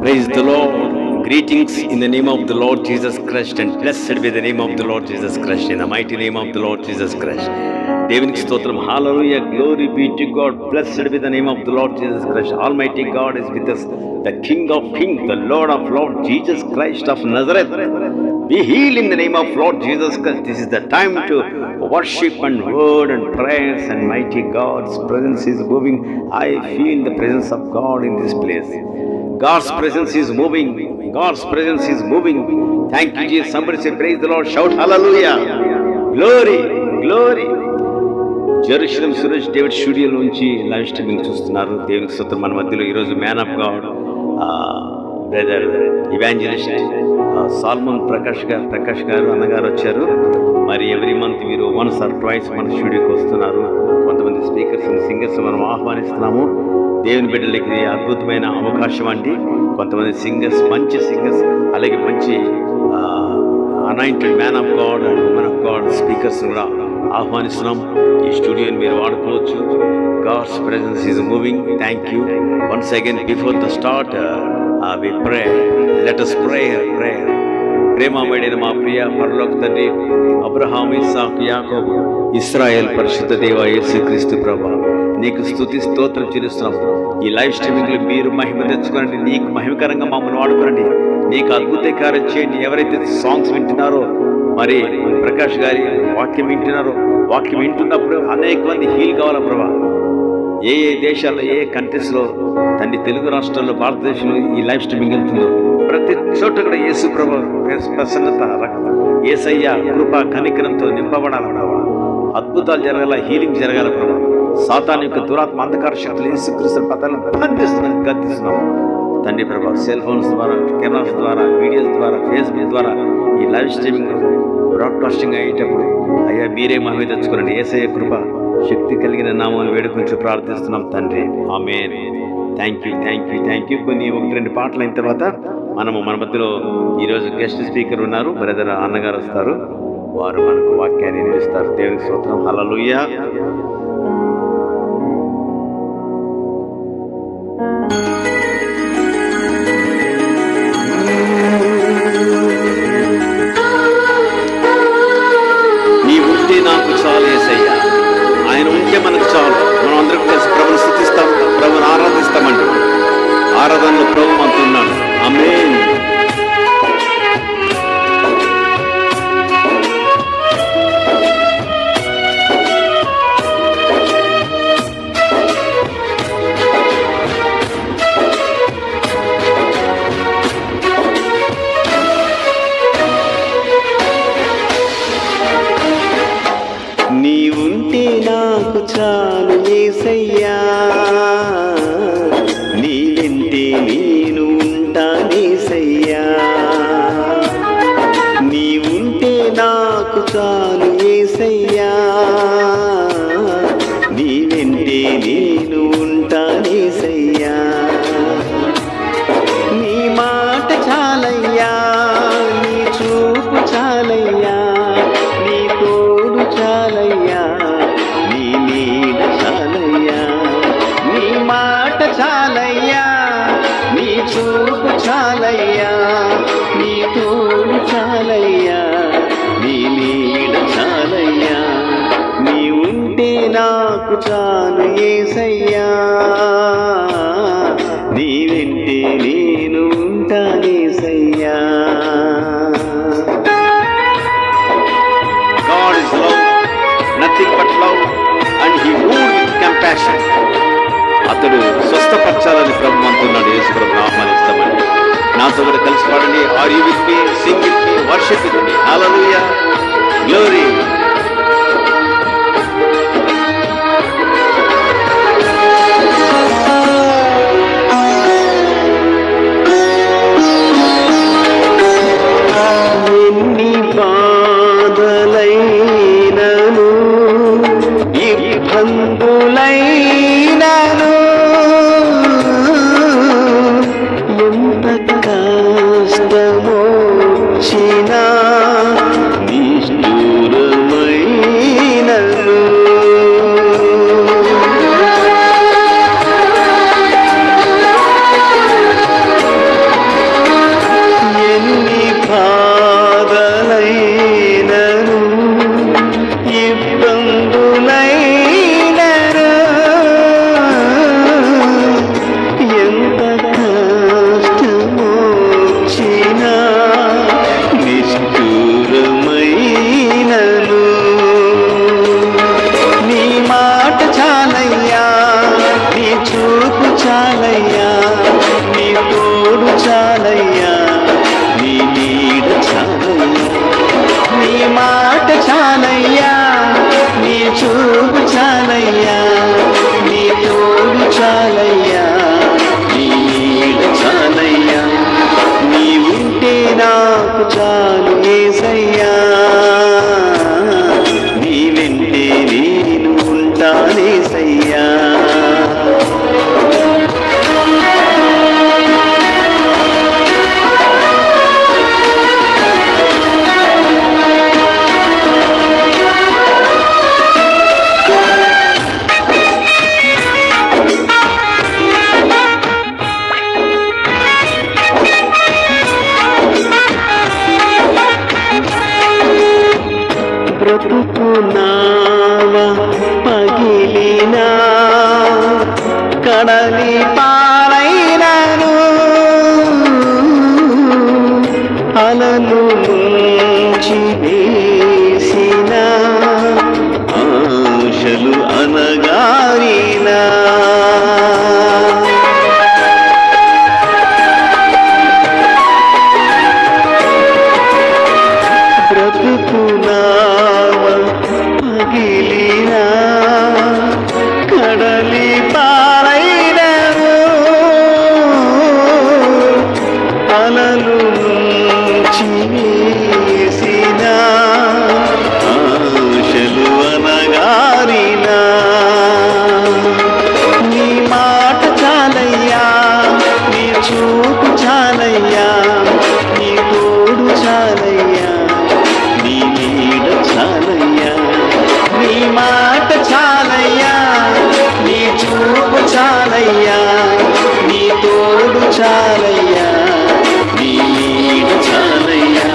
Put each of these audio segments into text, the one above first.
Praise the Lord. Greetings in the name of the Lord Jesus Christ, and blessed be the name of the Lord Jesus Christ, in the mighty name of the Lord Jesus Christ. దేవునికి స్తోత్రం. Hallelujah. Glory be to God. Blessed be the name of the Lord Jesus Christ. Almighty God is with us. The King of Kings, the Lord of Lords, Jesus Christ of Nazareth. Be healed in the name of Lord Jesus Christ. This is the time to worship and word and prayers, and mighty God's presence is moving. I feel the presence of God in this place. God's presence is moving. God's presence is moving. Thank you, Jesus. Somebody say, praise the Lord. Shout hallelujah. Glory, glory. Jerusalem Suresh David studio నుంచి live streaming చూస్తున్నారు. దేవునికి స్తోత్రం. మన మధ్యలో ఈరోజు man of God brother evangelist Solomon Prakash garu అన్నగారు వచ్చారు. మరి ఎవ్రీ మంత్ మీరు వన్స్ ఆర్ ట్వైస్ మన స్టూడియోకి వస్తున్నారు. కొంతమంది స్పీకర్స్ సింగర్స్ మనం ఆహ్వానిస్తున్నాము. దేవుని బిడ్డలకి అద్భుతమైన అవకాశం అండి. కొంతమంది సింగర్స్, మంచి సింగర్స్, అలాగే మంచి anointed man of God and women of God speakers కూడా ఆహ్వానిస్తున్నాం. ఈ స్టూడియోని మీరు వాడుకోవచ్చు. God's presence is moving. Thank you once again. Before the start we pray. Let us pray. ప్రేమమయుడైన మా ప్రియ పరలోక తండ్రి, అబ్రహాము, ఇస్సాకు, యాకోబు, ఇశ్రాయేల్ పరిశుద్ధ దేవ యేసుక్రీస్తు ప్రభువా, నీకు స్తుతి స్తోత్రం చెల్లిస్తున్నాం. ఈ లైవ్ స్ట్రీమింగ్లో మీరు మహిమ తెచ్చుకోనండి. నీకు మహిమకరంగా మమ్మల్ని వాడుకోనండి. నీకు అద్భుత కార్యం చేయండి. ఎవరైతే సాంగ్స్ వింటున్నారో, మరి ప్రకాష్ గారి వాక్యం వింటున్నారో, వాక్యం వింటున్నప్పుడు అనేక మంది హీల్ కావాలా ప్రభా. ఏ దేశాల్లో, ఏ కంట్రీస్లో, తండ్రి తెలుగు రాష్ట్రాల్లో, భారతదేశంలో ఈ లైవ్ స్ట్రీమింగ్ వెళ్తుందో ప్రతి చోట కూడా యేసు ప్రభు ప్రసన్నత, యేసయ్య కృప కనికరంతో నింపబడాల ప్రభా. అద్భుతాలు జరగాల, హీలింగ్ జరగాల ప్రభా. సాతాను యొక్క దురాత్మ అంధకార శక్తులు యేసుక్రీస్తు పదాలను గద్దిస్తున్నాం తండ్రి ప్రభా. సెల్ ఫోన్స్ ద్వారా, కెమెరాస్ ద్వారా, వీడియోస్ ద్వారా, ఫేస్బుక్ ద్వారా ఈ లైవ్ స్ట్రీమింగ్ బ్రాడ్కాస్టింగ్ అయ్యేటప్పుడు అయ్యా మీరే మహిమ తెచ్చుకోనండి. యేసయ్య కృప శక్తి కలిగిన నామాన్ని వేడుకొంచు ప్రార్థిస్తున్నాం తండ్రి. ఆమేన్. Thank you. కొన్ని 1-2 పాటలు అయిన తర్వాత మన మధ్యలో ఈరోజు గెస్ట్ స్పీకర్ ఉన్నారు, బ్రదర్ అన్నగారు వస్తారు. వారు మనకు వాక్యాన్ని వినిపిస్తారు. దేవునికి స్తోత్రం. హల్లెలూయా. నీ ఉంటే నాకు చాలు యేసయ్యా. ఆయన ఉంటే మనకు చాలు. మనం అందరం కలిసి ప్రభుని స్తుతిస్తాం, ప్రభుని ఆరాధిస్తామండి. ఆరాధనలో ప్రభు అంటున్నాడు. ఆమేన్. నీ ఉంటే నాకు చాలు యేసయ్యా, నీ వెంటే నేను ఉంటానేసయ్యా. నీ ఉంటే నాకు చాలు యేసయ్యా, నీ వెంటే నేను ఉంటానేసయ్యా. నీ మాట చాలయ్యా, నీ చూపు చాలయ్యా, నీ తోడు చాలయ్యా, నీ నీడ చాలయ్యా. నీ మాట చాలయ్యా, నీ చూపు చాలయ్యా, నీ తోడు చాలయ్యా, నీ నీడ చాలయ్యా. నీ ఉంటే నాకు చాలు యేసయ్యా, నీ వెంటే నేను ఉంటానేసయ్యా. God is love, nothing but love, and he moved with compassion. అతడు స్వస్థపరచాలని ప్రభు అంటున్నాడు. యేసు ప్రభుని ఆహ్వానిస్తామని నాతో కూడా కలిసి పాడండి. Are you with me? Sing with me, worship with me. Hallelujah, glory. ఎన్ని బాధలైనను, ఇబ్బందులైనను, ఎంత కష్టమొచ్చినా నిష్ఠురమై చాలయ్యా, నీ నీడ చాలయ్యా, నీ మాట చాలయ్యా, నీ చూపు చాలయ్యా, నీ తోడు చాలయ్యా, నీ నీడ చాలయ్యా, నీ ఉంటే నాకు చాలు యేసయ్యా, నీ వెంటే నేను ఉంటానేసయ్యా. బ్రతుకున్నావ పగిలినా కడలి పాలైనను, అలలు ముంచి వేసిన ఆశలు అనగారినా, బ్రతుకున్నావ పగిలినా కడలి పాలైనను, అలలు ముంచి వేసిన ఆశలు అనగారినా, నీ మాట చాలయ్యా, నీ చూపు చాలయ్యా, నీ తోడు చాలయ్యా, నీ నీడ చాలయ్యా, నీ మాట చాలయ్యా, నీ చూపు చాలయ్యా, నీ తోడు చాలయ్యా, నీ నీడ చాలయ్యా,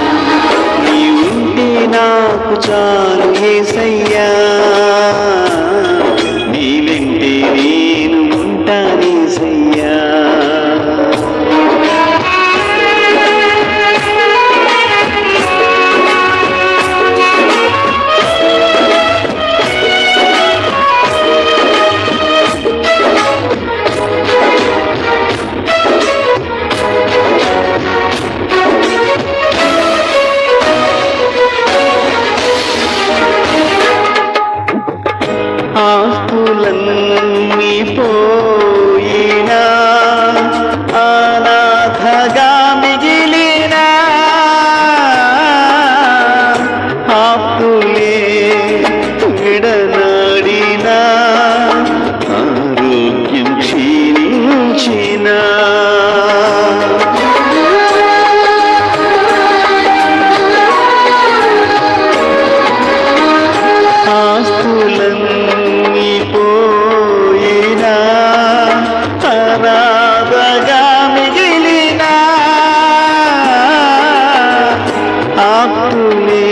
నీ ఉంటే నాకు చాలు యేసయ్యా, నీ వెంటే నేను ఉంటానేసయ్యా. ఆస్తులన్నీ పోయినా అనాథగా మిగిలినా, ఆప్తులే విడనాడినా ఆరోగ్యం క్షీణించినా, ఆస్తులన్నీ పోయినా అనాథగా మిగిలినా, ఆప్తులే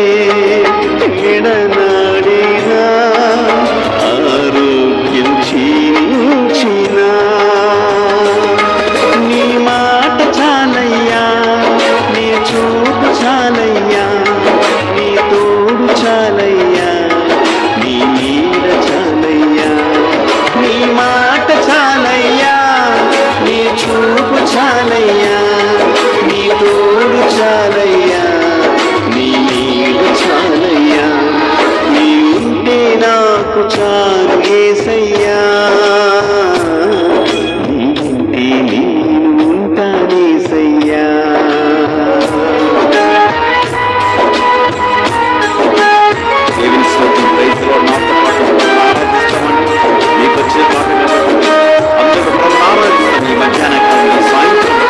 విడనాడినా ఆరోగ్యం క్షీణించినా, నీ మాట చాలయ్యా, నీ చూపు చాలయ్యా, నీ తోడు చాలయ్యా, నీ నీడ చాలయ్యా, నీ మాట చాలయ్యా, నీ చూపు చాలయ్యా, నీ తోడు చాలయ్యా, నీ నీడ చాలయ్యా, నీ ఉంటే నాకు చాలు యేసయ్యా, నీ ఉంటే నేను ఉంటానేసయ్యా. దేవుని స్తోత్రం, ప్రైజ్ ది లార్డ్. నాతో పాటు ఆరాధిస్తామండి. మీకు వచ్చిన పాట కాబట్టి అందరూ ప్రభువుని ఆరాధిస్తాం. ఈ మధ్యాహ్న కాలంలో సాయంత్రం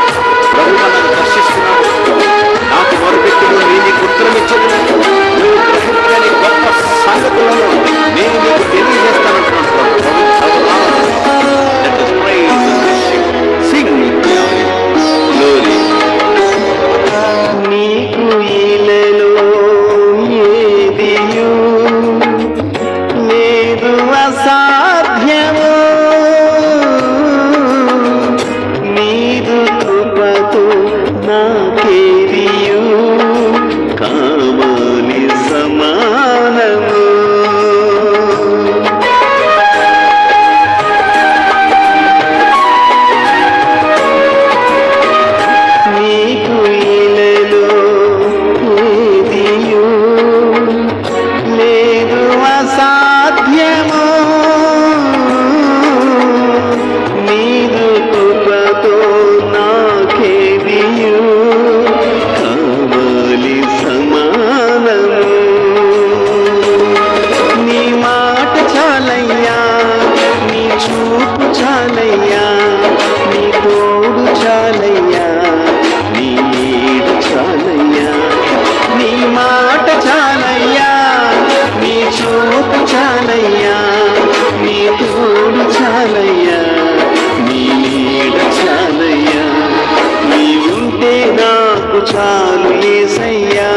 చాలు యేసయ్యా,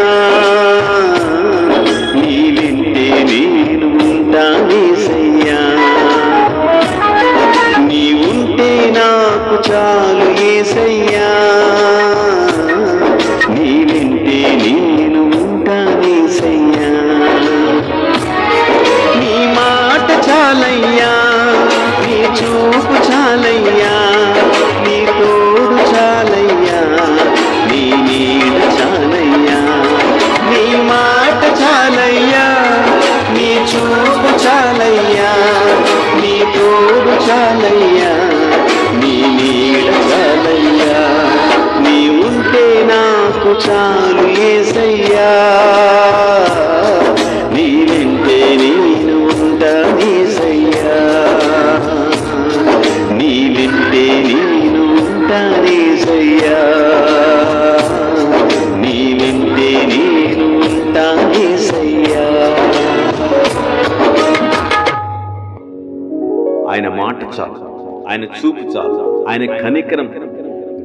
నీ వెంటే నేను ఉంటానేసయ్యా. నీ ఉంటే నాకు చాలు యేసయ్యా, నీ వెంటే నేను ఉంటానేసయ్యా. నీ మాట చాలయ్యా, నీ చూపు చాలయ్యా, నీ తోడు చాలయ్యా, నీ నీడ చాలయ్యా. నీ మాట చాలయ్యా, నీ చూపు చాలయ్యా, నీ తోడు చాలయ్యా, నీ నీడ చాలయ్యా. నీ ఉంటే నాకు చాలు యేసయ్యా, నీ వెంటే నేను ఉంటానేసయ్యా, నీ వెంటే నేను ఉంటానేసయ్యా, నీ వెంటే నేను ఉంటానేసయ్యా. ఆయన మాట చాలు, ఆయన చూపు చాలు, ఆయన కనికరం.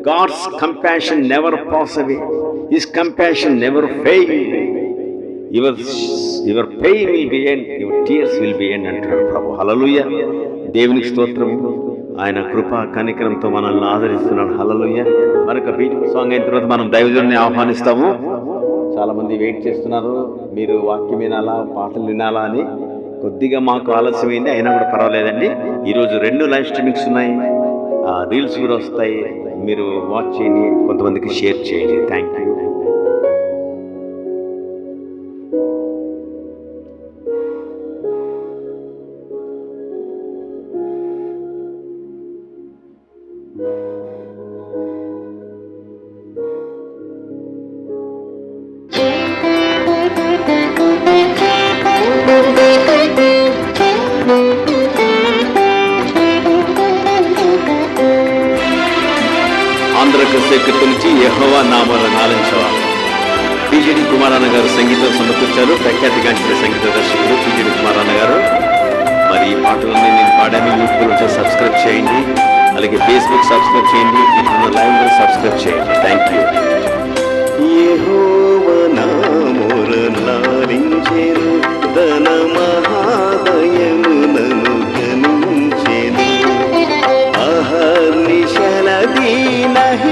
God's compassion never pass away, his compassion never fail. Your pain will be end, your tears will be end అంటాడు ప్రభు. హల్లెలూయా, దేవునికి స్తోత్రం. ఆయన కృపా కనికరంతో మనల్ని ఆదరిస్తున్నాడు. హల్లెలూయా. మరొక బ్యూటిఫుల్ సాంగ్ అయిన తర్వాత మనం దైవజనుడిని ఆహ్వానిస్తాము. చాలా మంది వెయిట్ చేస్తున్నారు, మీరు వాక్యం వినాలా, పాటలు వినాలా అని. కొద్దిగా మాకు ఆలస్యమైంది, అయినా కూడా పర్వాలేదండి. ఈరోజు 2 లైవ్ స్ట్రీమింగ్స్ ఉన్నాయి, రీల్స్ కూడా వస్తాయి. మీరు వాచ్ చేయండి, కొంతమందికి షేర్ చేయండి. Thank you. ఆంధ్రప్రదేశ్ నుంచి యెహోవా నామమున నాలించవా పిజిడి కుమారన్న గారు సంగీతం సమకూర్చారు. ప్రఖ్యాతిగాంచిన సంగీత దర్శకుడు పిజిడి కుమారన్న గారు. మరి ఈ పాటలన్నీ నేను పాడాను. యూట్యూబ్లో సబ్స్క్రైబ్ చేయండి, అలాగే ఫేస్బుక్ సబ్స్క్రైబ్ చేయండి, ఇప్పుడున్న లైవ్ కూడా సబ్స్క్రైబ్ చేయండి. Thank you. యెహోవా నామమునాలించెను, తన మహాదయమునను గణించెను. అహర్నిశల దీనహీనుడగునా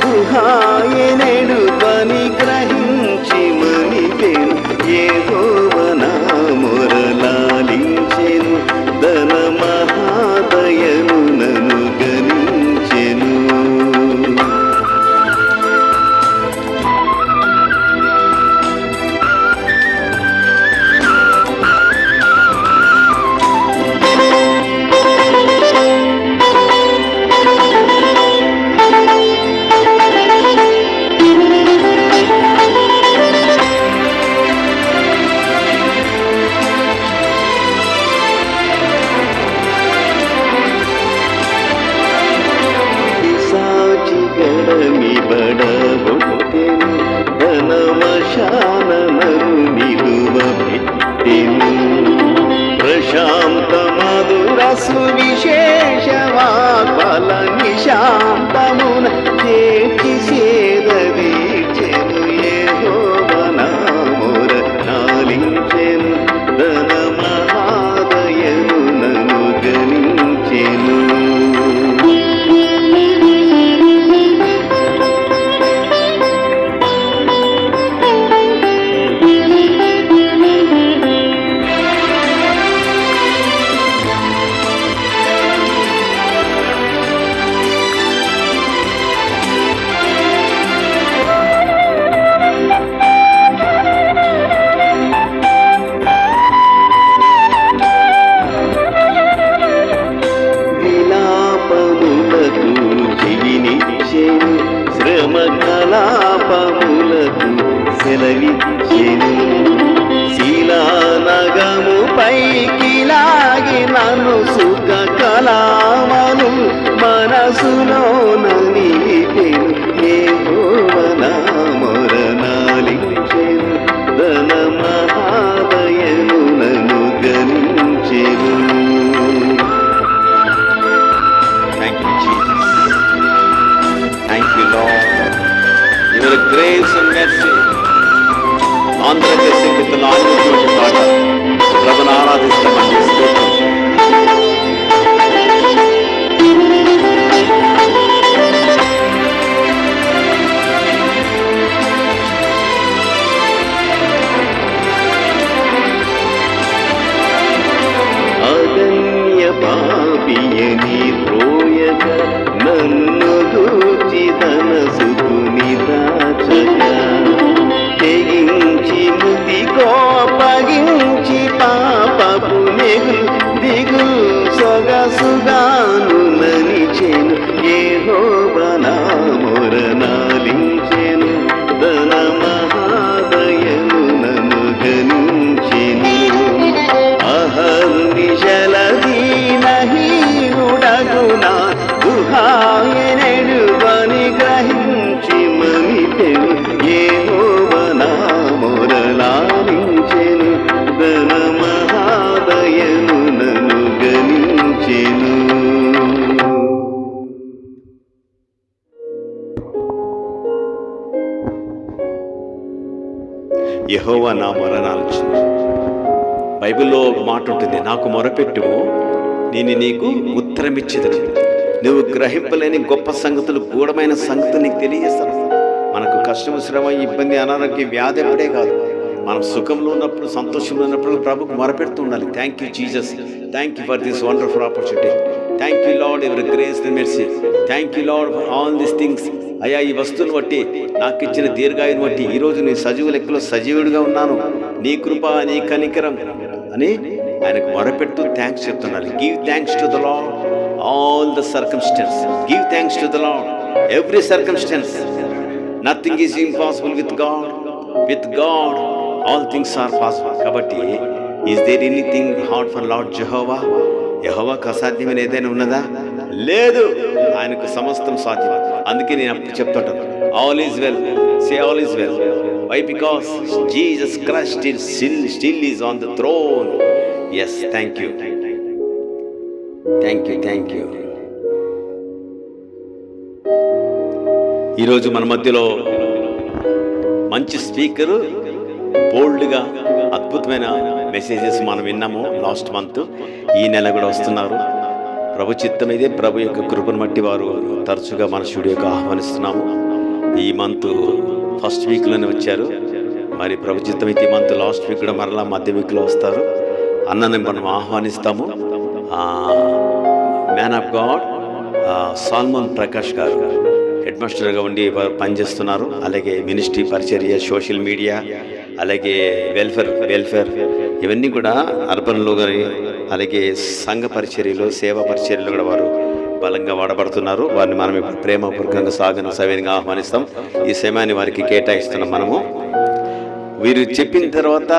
గుహాయనెడు ధ్వని గ్రహించి మనిపెను. యెహోవా నామమునాలించెను, తన మహాదయమునను గణించెను. బడబొట్టెను, ధనవశానను నిలువబెట్టెను. ప్రశాంత మధుర సువిశేషవాక్పల నిశాంతమున చేర్చి సేదవీచెను. యెహోవా నామమునాలించెను, తన మహాదయమునను గణించెను. శ్రమ కలాపములకు సెలవిచ్చెను. శిలానగము పైకి లాగి నన్ను సుఖ కలామను మనసులోన నిలిపెను. యెహోవా నామమునాలించెను, తన మహాదయమునను గణించెను. Thank you, Jesus. Thank you, Lord. Grace and mercy. ఆంధ్రదేశం కింద ఆడినటువంటి పాట ప్రభుని ఆరాధిస్తామండి. స్తోత్రం. అగన్య పాపియని త్రోయక నన్ను గూర్చి తన సుతుని దాచక తెగించి ముది కోపగించి పాపపు దిగు సొగసుగాను ననిచెను యెహోవా నా మొరనాలించెను తన మహాదయను నన్ను గణించెను అహర్నిశల దీనహీనుడగునా గుహాయనెడు బని గ్రహించి మమితెను యెహోవా నా మొరలాలించెను తన మహాదయను నన్ను గణించెను. యెహోవా నా మొరనాలించెను. బైబిల్లో ఒక మాట ఉంటుంది, నాకు మొరపెట్టుము నేను నీకు ఉత్తరం ఇచ్చేదను, నువ్వు గ్రహింపలేని గొప్ప సంగతులు గూఢమైన సంగతులు నీకు తెలియజేస్తాను. మనకు కష్టము, శ్రమ, ఇబ్బంది, అనారోగ్యం, వ్యాధి ఎప్పుడే కాదు, మనం సుఖంలో ఉన్నప్పుడు, సంతోషంలో ఉన్నప్పుడు ప్రభుకు మొరపెడుతూ ఉండాలి. Thank you Jesus, thank you for this wonderful opportunity, thank you Lord ఎవరి grace and mercy, thank you Lord for all these things. అయ్యా, ఈ వస్తువుని బట్టి, నాకు ఇచ్చిన దీర్ఘాయుని బట్టి ఈరోజు నీ సజీవ లెక్కలో సజీవుడిగా ఉన్నాను, నీ కృప, నీ కనికరం అని ఆయనకు మొరపెడుతూ థ్యాంక్స్ చెప్తున్నారు. Give thanks to the Lord all the circumstance, give thanks to the Lord every circumstance. Nothing is impossible with God, with God all things are possible. కాబట్టి is there anything hard for Lord Jehovah? యెహోవాకు అసాధ్యమైన ఏదైనా ఉన్నదా? లేదు, ఆయనకు సమస్తం సాధ్యం. అందుకే నేను అప్పుడు చెప్తుంటాను, all is well, say all is well. Why? Because Jesus Christ still is on the throne. Yes, thank you. Thank you, thank you. ఈరోజు మన మధ్యలో మంచి స్పీకరు, బోల్డ్గా అద్భుతమైన మెసేజెస్ మనం విన్నాము లాస్ట్ మంత్. ఈ నెల కూడా వస్తున్నారు. ప్రభు చిత్తం ఇదే, ప్రభు యొక్క కృపను బట్టి వారు తరచుగా మన స్టూడియోకి ఆహ్వానిస్తున్నాము. ఈ మంత్ ఫస్ట్ వీక్లోనే వచ్చారు. మరి ప్రభు చిత్తం అయితే ఈ మంత్ లాస్ట్ వీక్ కూడా మరలా మధ్య వీక్లో వస్తారు. అన్నని మనం ఆహ్వానిస్తాము. Man of God Solomon Prakash garu head మాస్టర్గా ఉండి పనిచేస్తున్నారు. అలాగే మినిస్ట్రీ పరిచర్య, సోషల్ మీడియా, అలాగే వెల్ఫేర్ ఇవన్నీ కూడా అర్బన్లో కానీ, అలాగే సంఘ పరిచర్యలో, సేవా పరిచర్యలో కూడా వారు బలంగా వాడబడుతున్నారు. వారిని మనం ఇప్పుడు ప్రేమపూర్వకంగా సవినయంగా ఆహ్వానిస్తాం. ఈ సమయాన్ని వారికి కేటాయిస్తున్నాం మనము. వీరు చెప్పిన తర్వాత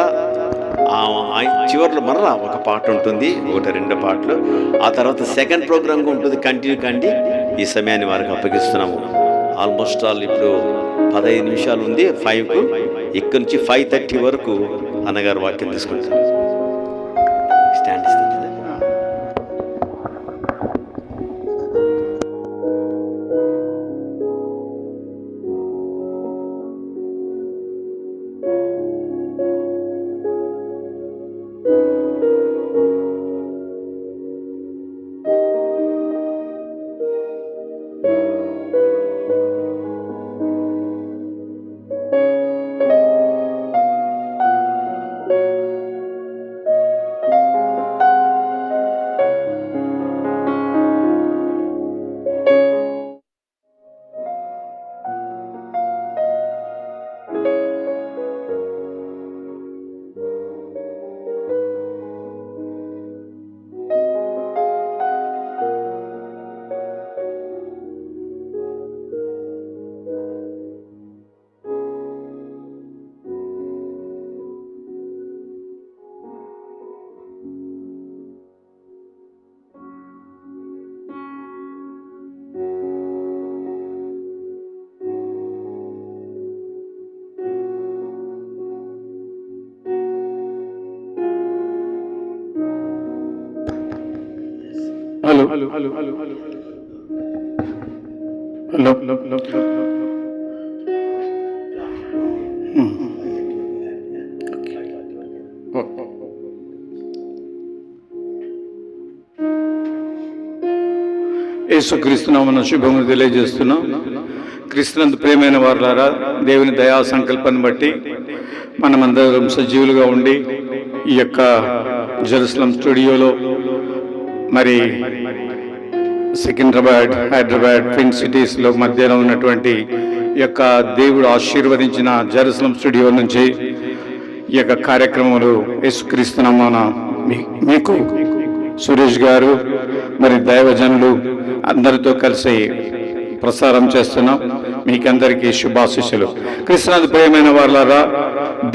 చివరిలో మరలా ఒక పాట ఉంటుంది, ఒకటి రెండు పాటలు. ఆ తర్వాత సెకండ్ ప్రోగ్రామ్ ఉంటుంది, కంటిన్యూ కండి. ఈ సమయాన్ని వారికి అప్పగిస్తున్నాము. ఆల్మోస్ట్ ఆల్ ఇప్పుడు 15 నిమిషాలు ఉంది 5కు. ఇక్కడి నుంచి 5:30 వరకు అన్నగారు వాక్యం తీసుకుంటారు. స్టాండ్ ఇస్తుంది. हेलो యేసుక్రీస్తు నామమున శుభములు తెలియజేస్తున్నాం. క్రీస్తునందు ప్రియమైన వారులారా, దేవుని దయా సంకల్పాన్ని బట్టి మనమందరం సజీవులుగా ఉండి ఈ యొక్క జెరూసలం స్టూడియోలో మరి సికింద్రాబాద్, హైదరాబాద్, ట్విన్ సిటీస్లో మధ్యలో ఉన్నటువంటి ఈ యొక్క దేవుడు ఆశీర్వదించిన జెరూసలం స్టూడియో నుంచి ఈ యొక్క కార్యక్రమాలు యేసుక్రీస్తు నామమున మీకు సురేష్ గారు మరి దైవజనులు అందరితో కలిసి ప్రసారం చేస్తున్నాం. మీకందరికీ శుభాశీస్సులు. క్రీస్తునందు ప్రియమైన వారులారా,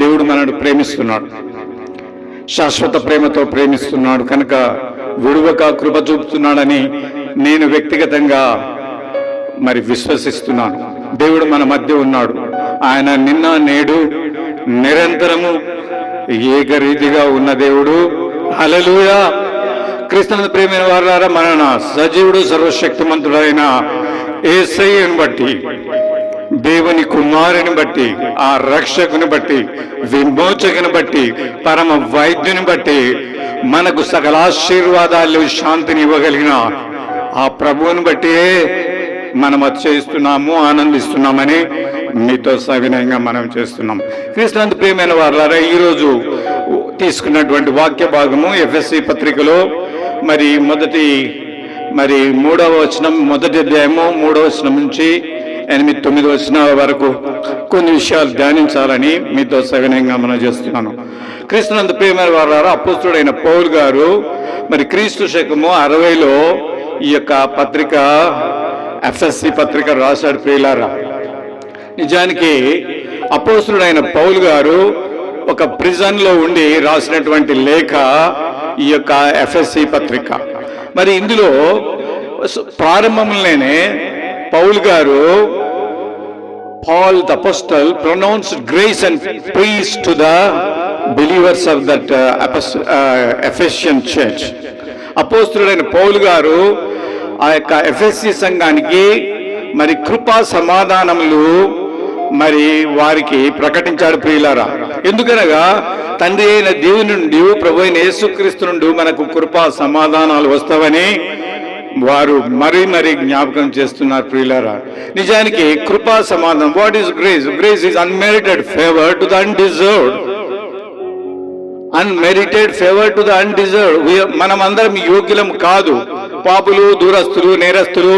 దేవుడు మనల్ని ప్రేమిస్తున్నాడు, శాశ్వత ప్రేమతో ప్రేమిస్తున్నాడు కనుక విడువక కృప చూపుతున్నాడని నేను వ్యక్తిగతంగా మరి విశ్వసిస్తున్నాను. దేవుడు మన మధ్య ఉన్నాడు. ఆయన నిన్న నేడు నిరంతరము ఏకరీతిగా ఉన్న దేవుడు. హల్లెలూయా. క్రీస్తునందు ప్రియమైన వారులారా, మన సజీవుడు సర్వశక్తిమంతుడైన యేసయ్యను బట్టి, దేవుని కుమారుని బట్టి, ఆ రక్షకుని బట్టి, విమోచకుని బట్టి, పరమ వైద్యుని బట్టి మనకు సకల ఆశీర్వాదాలు, శాంతిని ఇవ్వగలిగిన ఆ ప్రభువుని బట్టి మనం అతిశయిస్తున్నాము, ఆనందిస్తున్నామని మీతో సవినయంగా మనం చేస్తున్నాం. క్రీస్తునందు ప్రియమైన వారులారా, ఈరోజు తీసుకున్నటువంటి వాక్య భాగము ఎఫ్ఎస్సి పత్రికలో మరి మూడవ వచనం, మొదటి అధ్యాయము 3వ వచనం నుంచి 8-9 వచనాల వరకు కొన్ని విషయాలు ధ్యానించాలని మీతో సవినయంగా మనం చేస్తున్నాను. క్రీస్తునందు ప్రియమైన వారులారా, అపోస్తలుడైన పౌలు గారు మరి క్రీస్తు శకము 60లో ఈ యొక్క పత్రిక ఎఫ్ఎస్సి పత్రిక రాశాడు. ప్రియులారా, నిజానికి అపోస్తలుడైన పౌలు గారు ఒక ప్రిజన్ లో ఉండి రాసినటువంటి లేఖ ఈ యొక్క ఎఫ్ఎస్సి పత్రిక. మరి ఇందులో ప్రారంభంలోనే పౌలు గారు, Paul the apostle pronounced grace and peace to the believers of that Ephesian church. అపోస్తలుడైన పౌలు గారు ఆ యొక్క ఎఫెసీ సంఘానికి మరి కృపా సమాధానములు మరి వారికి ప్రకటించాడు. ప్రియులారా, ఎందుకనగా తండ్రి అయిన దేవుని నుండి, ప్రభు అయిన యేసుక్రీస్తు నుండి మనకు కృపా సమాధానాలు వస్తావని వారు మరీ జ్ఞాపకం చేస్తున్నారు. ప్రియులారా, నిజానికి కృపా సమాధానం, what is grace? Grace is unmerited favour to the undeserved. Unmerited favour to the undeserved. మనమందరం యోగ్యులం కాదు, పాపులు, దూరస్తులు, నేరస్తులు,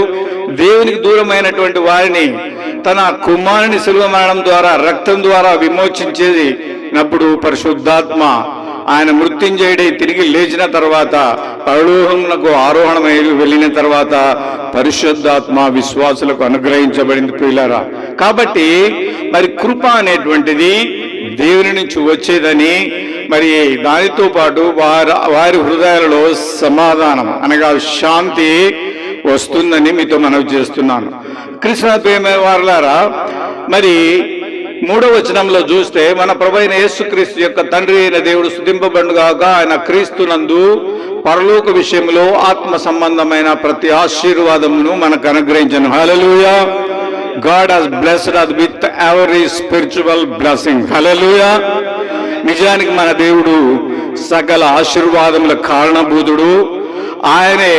దేవునికి దూరమైనటువంటి వారిని తన కుమారుని శిలువ మరణం ద్వారా, రక్తం ద్వారా విమోచించేటప్పుడు పరిశుద్ధాత్మ ఆయన మృత్యుంజయుడై తిరిగి లేచిన తర్వాత, పరలోకమునకు ఆరోహణమై వెళ్ళిన తర్వాత పరిశుద్ధాత్మ విశ్వాసులకు అనుగ్రహించబడింది. ప్రియులారా, కాబట్టి మరి కృప అనేటువంటిది దేవుని నుంచి వచ్చేదని, మరి దానితో పాటు వారి హృదయాలలో సమాధానం అనగా శాంతి వస్తుందని మీతో మనవి చేస్తున్నాను. క్రీస్తునందు ప్రియమైన వారులారా, మరి 3వ వచనంలో చూస్తే మన ప్రభువైన యేసుక్రీస్తు యొక్క తండ్రి అయిన దేవుడు స్తుతింపబడుగాక, ఆయన క్రీస్తునందు పరలోక విషయంలో ఆత్మ సంబంధమైన ప్రతి ఆశీర్వాదమును మనకు అనుగ్రహించను. హల్లెలూయా. God has blessed us with every spiritual blessing. హల్లెలూయా. నిజానికి మన దేవుడు సకల ఆశీర్వాదముల కారణభూతుడు. ఆయనే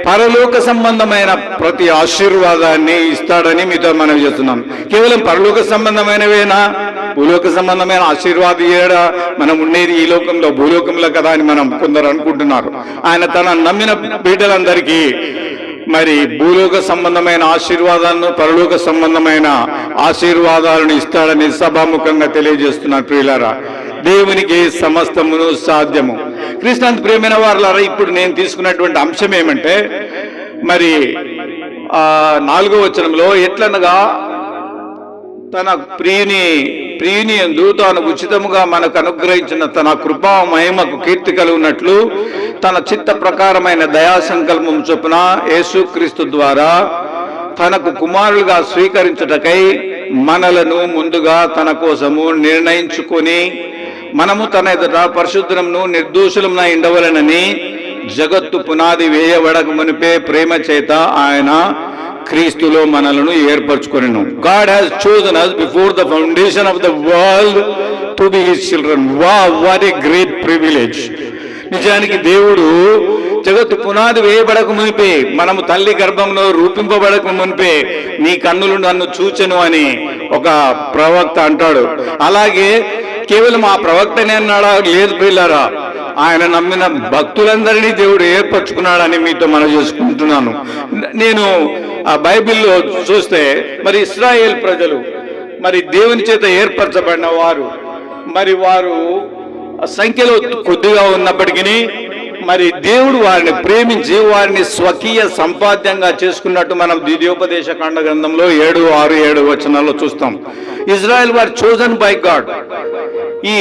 పరలోక సంబంధమైన ప్రతి ఆశీర్వాదాన్ని ఇస్తాడని మీతో మనం చేస్తున్నాం. కేవలం పరలోక సంబంధమైనవేనా? భూలోక సంబంధమైన ఆశీర్వాదం ఏడా? మనం ఉండేది ఈ లోకంలో, భూలోకంలో కదా అని మనం కొందరు అనుకుంటున్నారు. ఆయన తన నమ్మిన బిడ్డలందరికీ మరి భూలోక సంబంధమైన ఆశీర్వాదాలను, పరలోక సంబంధమైన ఆశీర్వాదాలను ఇస్తాడని సభాముఖంగా తెలియజేస్తున్నారు. ప్రియులారా, దేవునికి సమస్తమును సాధ్యము. క్రీస్తునందు ప్రియమైన వారులారా, ఇప్పుడు నేను తీసుకున్నటువంటి అంశం ఏమంటే, మరి 4వ వచనంలో ఎట్లనగా తన ప్రియుని యందు తాను ఉచితముగా మనకు అనుగ్రహించిన తన కృపా మహిమకు కీర్తి కలుగునట్లు తన చిత్త ప్రకారమైన దయా సంకల్పం చొప్పున యేసుక్రీస్తు ద్వారా తనకు కుమారులుగా స్వీకరించుటకై మనలను ముందుగా తన కోసము నిర్ణయించుకొని, మనము తన ఎదుట పరిశుద్ధమును నిర్దోషులమున ఉండవలెనని జగత్తు పునాది వేయబడక మునిపే ప్రేమ చేత ఆయన క్రీస్తులో మనలను ఏర్పరచుకొనెను. God has chosen us before the foundation of the world to be his children. Wow, what a great privilege. నిజానికి దేవుడు జగత్తు పునాది వేయబడక మునిపే, మనము తల్లి గర్భంలో రూపింపబడక మునిపే నీ కన్నులు నన్ను చూచెను అని ఒక ప్రవక్త అంటాడు. అలాగే కేవలం ఆ ప్రవక్తనే అన్నాడా? లేదు ప్రియులారా, ఆయన నమ్మిన భక్తులందరినీ దేవుడు ఏర్పరచుకున్నాడని మీతో మనం చేసుకుంటున్నాను. నేను ఆ బైబిల్లో చూస్తే మరి ఇశ్రాయేల్ ప్రజలు మరి దేవుని చేత ఏర్పరచబడిన వారు, మరి వారు సంఖ్యలో కొద్దిగా ఉన్నప్పటికీ మరి దేవుడు వారిని ప్రేమించి వారిని స్వకీయ సంపాద్యంగా చేసుకున్నట్టు మనం ద్వితీయోపదేశ కాండ గ్రంథంలో 7, 6, 7 వచనాల్లో చూస్తాం. ఇజ్రాయెల్ వారు చోజన్ బై గాడ్. ఈ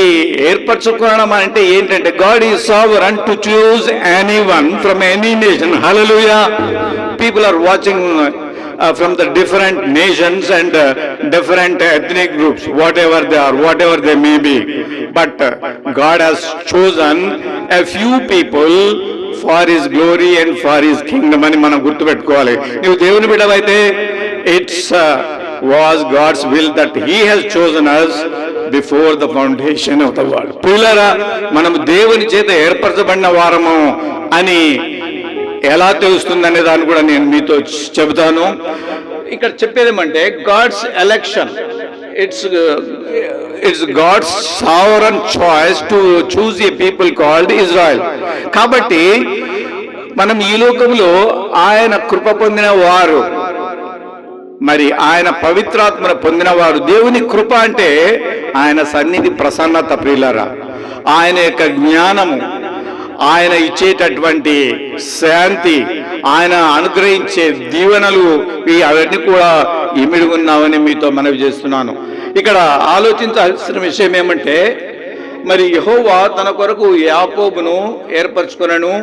ఏర్పరచుకోవడం అంటే ఏంటంటే God is sovereign to choose anyone from any nation. Hallelujah. People are watching from the different nations and different ethnic groups, whatever they are, whatever they may be, but God has chosen a few people for his glory and for his kingdom అని మనం గుర్తుపెట్టుకోవాలి. నీవు దేవుని బిడ్డవైతే it's was God's will that he has chosen us before the foundation of the world. ప్రియులారా, మనం దేవుని చేత ఏర్పరచబడిన వారము అని ఎలా తెలుస్తుందనే దాన్ని కూడా నేను మీతో చెబుతాను. ఇక్కడ చెప్పేదేమంటే God's election, it's God's sovereign choice to choose a people called Israel. కాబట్టి మనం ఈ లోకంలో ఆయన కృప పొందిన వారు, మరి ఆయన పవిత్రాత్మను పొందిన వారు. దేవుని కృప అంటే ఆయన సన్నిధి ప్రసన్నత ప్రియులారా, ఆయన యొక్క జ్ఞానము, ఆయన ఇచ్చేటటువంటి శాంతి, ఆయన అనుగ్రహించే దీవెనలు, అవన్నీ కూడా ఇమిడి ఉన్నామని మీతో మనవి చేస్తున్నాను. ఇక్కడ ఆలోచించాల్సిన విషయం ఏమంటే మరి యెహోవా తన కొరకు యాకోబును ఏర్పరచుకొనను,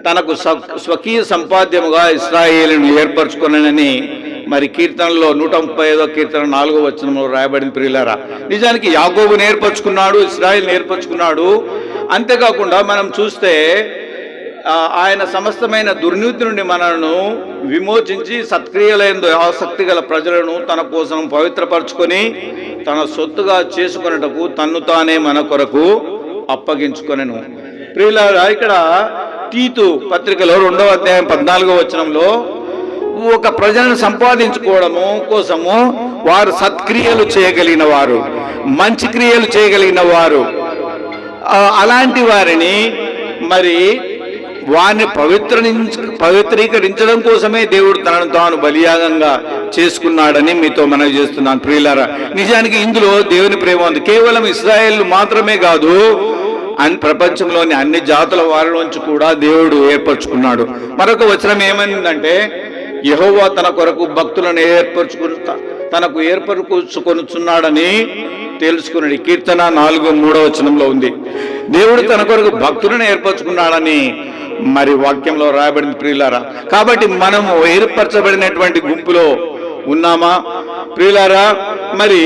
తనకు స్వకీయ సంపాద్యముగా ఇశ్రాయేలును ఏర్పరచుకొనని మరి కీర్తనలో 135వ కీర్తన 4వ వచనంలో రాయబడింది. ప్రియులారా, నిజానికి యాకోబును ఏర్పరచుకున్నాడు, ఇశ్రాయేలును ఏర్పరచుకున్నాడు. అంతేకాకుండా మనం చూస్తే ఆయన సమస్తమైన దుర్నీతి నుండి మనను విమోచించి సత్క్రియలందు ఆసక్తి గల ప్రజలను తన కోసం పవిత్రపరచుకొని తన సొత్తుగా చేసుకొనుటకు తన్ను తానే మన కొరకు అప్పగించుకొనెను. ప్రియులారా, ఇక్కడ తీతు పత్రికలో 2వ అధ్యాయం 14వ వచనంలో ఒక ప్రజలను సంపాదించుకోవడము కోసము వారు సత్క్రియలు చేయగలిగిన వారు, మంచి క్రియలు చేయగలిగిన వారు, అలాంటి వారిని మరి వారిని పవిత్రీకరించడం కోసమే దేవుడు తనను తాను బలియాగంగా చేసుకున్నాడని మీతో మనవి చేస్తున్నాను. ప్రియులారా, నిజానికి ఇందులో దేవుని ప్రేమ ఉంది. కేవలం ఇశ్రాయేల్ మాత్రమే కాదు, ప్రపంచంలోని అన్ని జాతుల వారిలోంచి కూడా దేవుడు ఏర్పరచుకున్నాడు. మరొక వచనం ఏమైందంటే యెహోవా తన కొరకు భక్తులను తనకు ఏర్పరచుకొనుచున్నాడని తెలుసుకున్నాడు. కీర్తన 4:3 వచనంలో ఉంది. దేవుడు తన కొరకు భక్తులను ఏర్పరచుకున్నాడని మరి వాక్యంలో రాయబడింది. ప్రియులారా, కాబట్టి మనము ఏర్పరచబడినటువంటి గుంపులో ఉన్నామా ప్రియులారా? మరి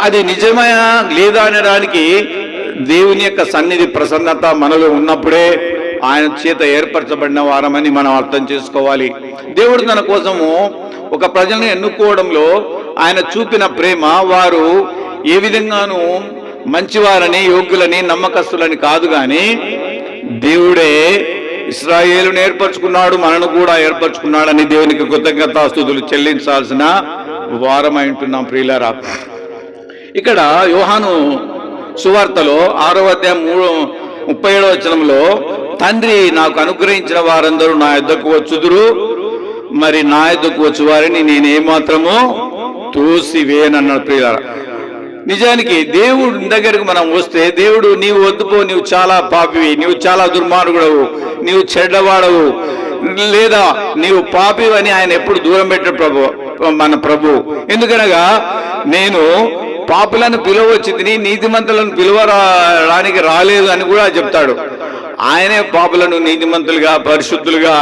అది నిజమైన లేదా అనడానికి దేవుని యొక్క సన్నిధి ప్రసన్నత మనలో ఉన్నప్పుడే ఆయన చేత ఏర్పరచబడిన వారమని మనం అర్థం చేసుకోవాలి. దేవుడు తన కోసము ఒక ప్రజలను ఎన్నుకోవడంలో ఆయన చూపిన ప్రేమ, వారు ఏ విధంగానూ మంచివారని, యోగ్యులని, నమ్మకస్తులని కాదు, కానీ దేవుడే ఇశ్రాయేలును ఏర్పరచుకున్నాడు, మనను కూడా ఏర్పరచుకున్నాడని దేవునికి కృతజ్ఞతాస్తుతులు చెల్లించాల్సిన వారమై ఉంటున్నాం. ప్రియులారా, ఇక్కడ యోహాను సువార్తలో 6వ అధ్యాయం 37వ వచనంలో తండ్రి నాకు అనుగ్రహించిన వారందరూ నా యొద్దకు వచ్చుదురు, మరి నా యొద్దకు వచ్చి వారిని నేను ఏమాత్రమో తోసివేయనన్నాడు. ప్రియులారా, నిజానికి దేవుడి దగ్గరకు మనం వస్తే దేవుడు నీవు వద్దుపో, నీవు చాలా పాపివి, నీవు చాలా దుర్మార్గుడవు, నీవు చెడ్డవాడవు, లేదా నీవు పాపివని ఆయన ఎప్పుడు దూరం పెట్టాడు మన ప్రభు. ఎందుకనగా నేను పాపులను పిలువచ్చింది, నీతిమంతులను పిలువరానికి రాలేదు అని కూడా చెప్తాడు. ఆయనే పాపులను నీతిమంతులుగా, పరిశుద్ధులుగా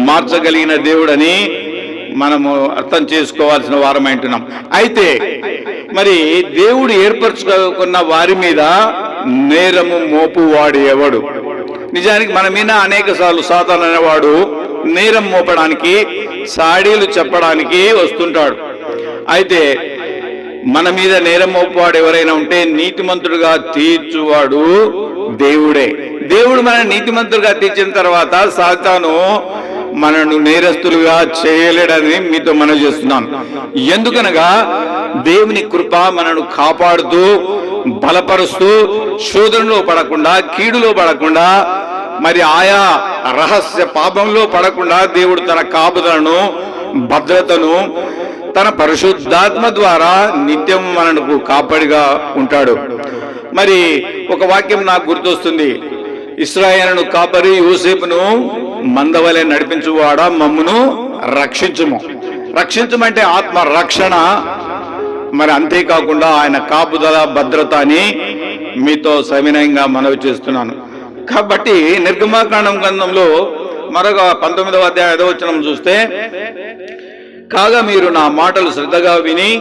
మార్చగలిగిన దేవుడని మనము అర్థం చేసుకోవాల్సిన వారమంటున్నాం. అయితే మరి దేవుడు ఏర్పరచుకున్న వారి మీద నేరము మోపువాడు ఎవడు? నిజానికి మన మీద అనేక సార్లు సాతాను అనేవాడు నేరం మోపడానికి, సాడీలు చెప్పడానికి వస్తుంటాడు. అయితే మన మీద నేరం మోపువాడు ఎవరైనా ఉంటే నీతిమంతుడుగా తీర్చువాడు దేవుడే. దేవుడు మన నీతిమంతులుగా తీర్చిన తర్వాత సాతాను మనను నేరస్తులుగా చేయలేడని మీతో మనం చేస్తున్నాను. ఎందుకనగా దేవుని కృప మనను కాపాడుతూ బలపరుస్తూ శోధనలో పడకుండా, కీడులో పడకుండా, మరి ఆయా రహస్య పాపంలో పడకుండా దేవుడు తన కాపుదలను, భద్రతను తన పరిశుద్ధాత్మ ద్వారా నిత్యం మనకు కాపాడిగా ఉంటాడు. మరి ఒక వాక్యం నాకు గుర్తొస్తుంది. ఇశ్రాయేలును కాపరి యోసేపును మందవలె నడిపించువాడా మమ్మును రక్షించుము. రక్షించమంటే ఆత్మ రక్షణ, మరి అంతేకాకుండా ఆయన కాపుదల, భద్రత అని మీతో సవినయంగా మనవి చేస్తున్నాను. కాబట్టి నిర్గమాకాండం గ్రంథంలో మరొక 19వ అధ్యాయం 5వ వచనం చూస్తే, కాగా మీరు నా మాటలు శ్రద్ధగా విని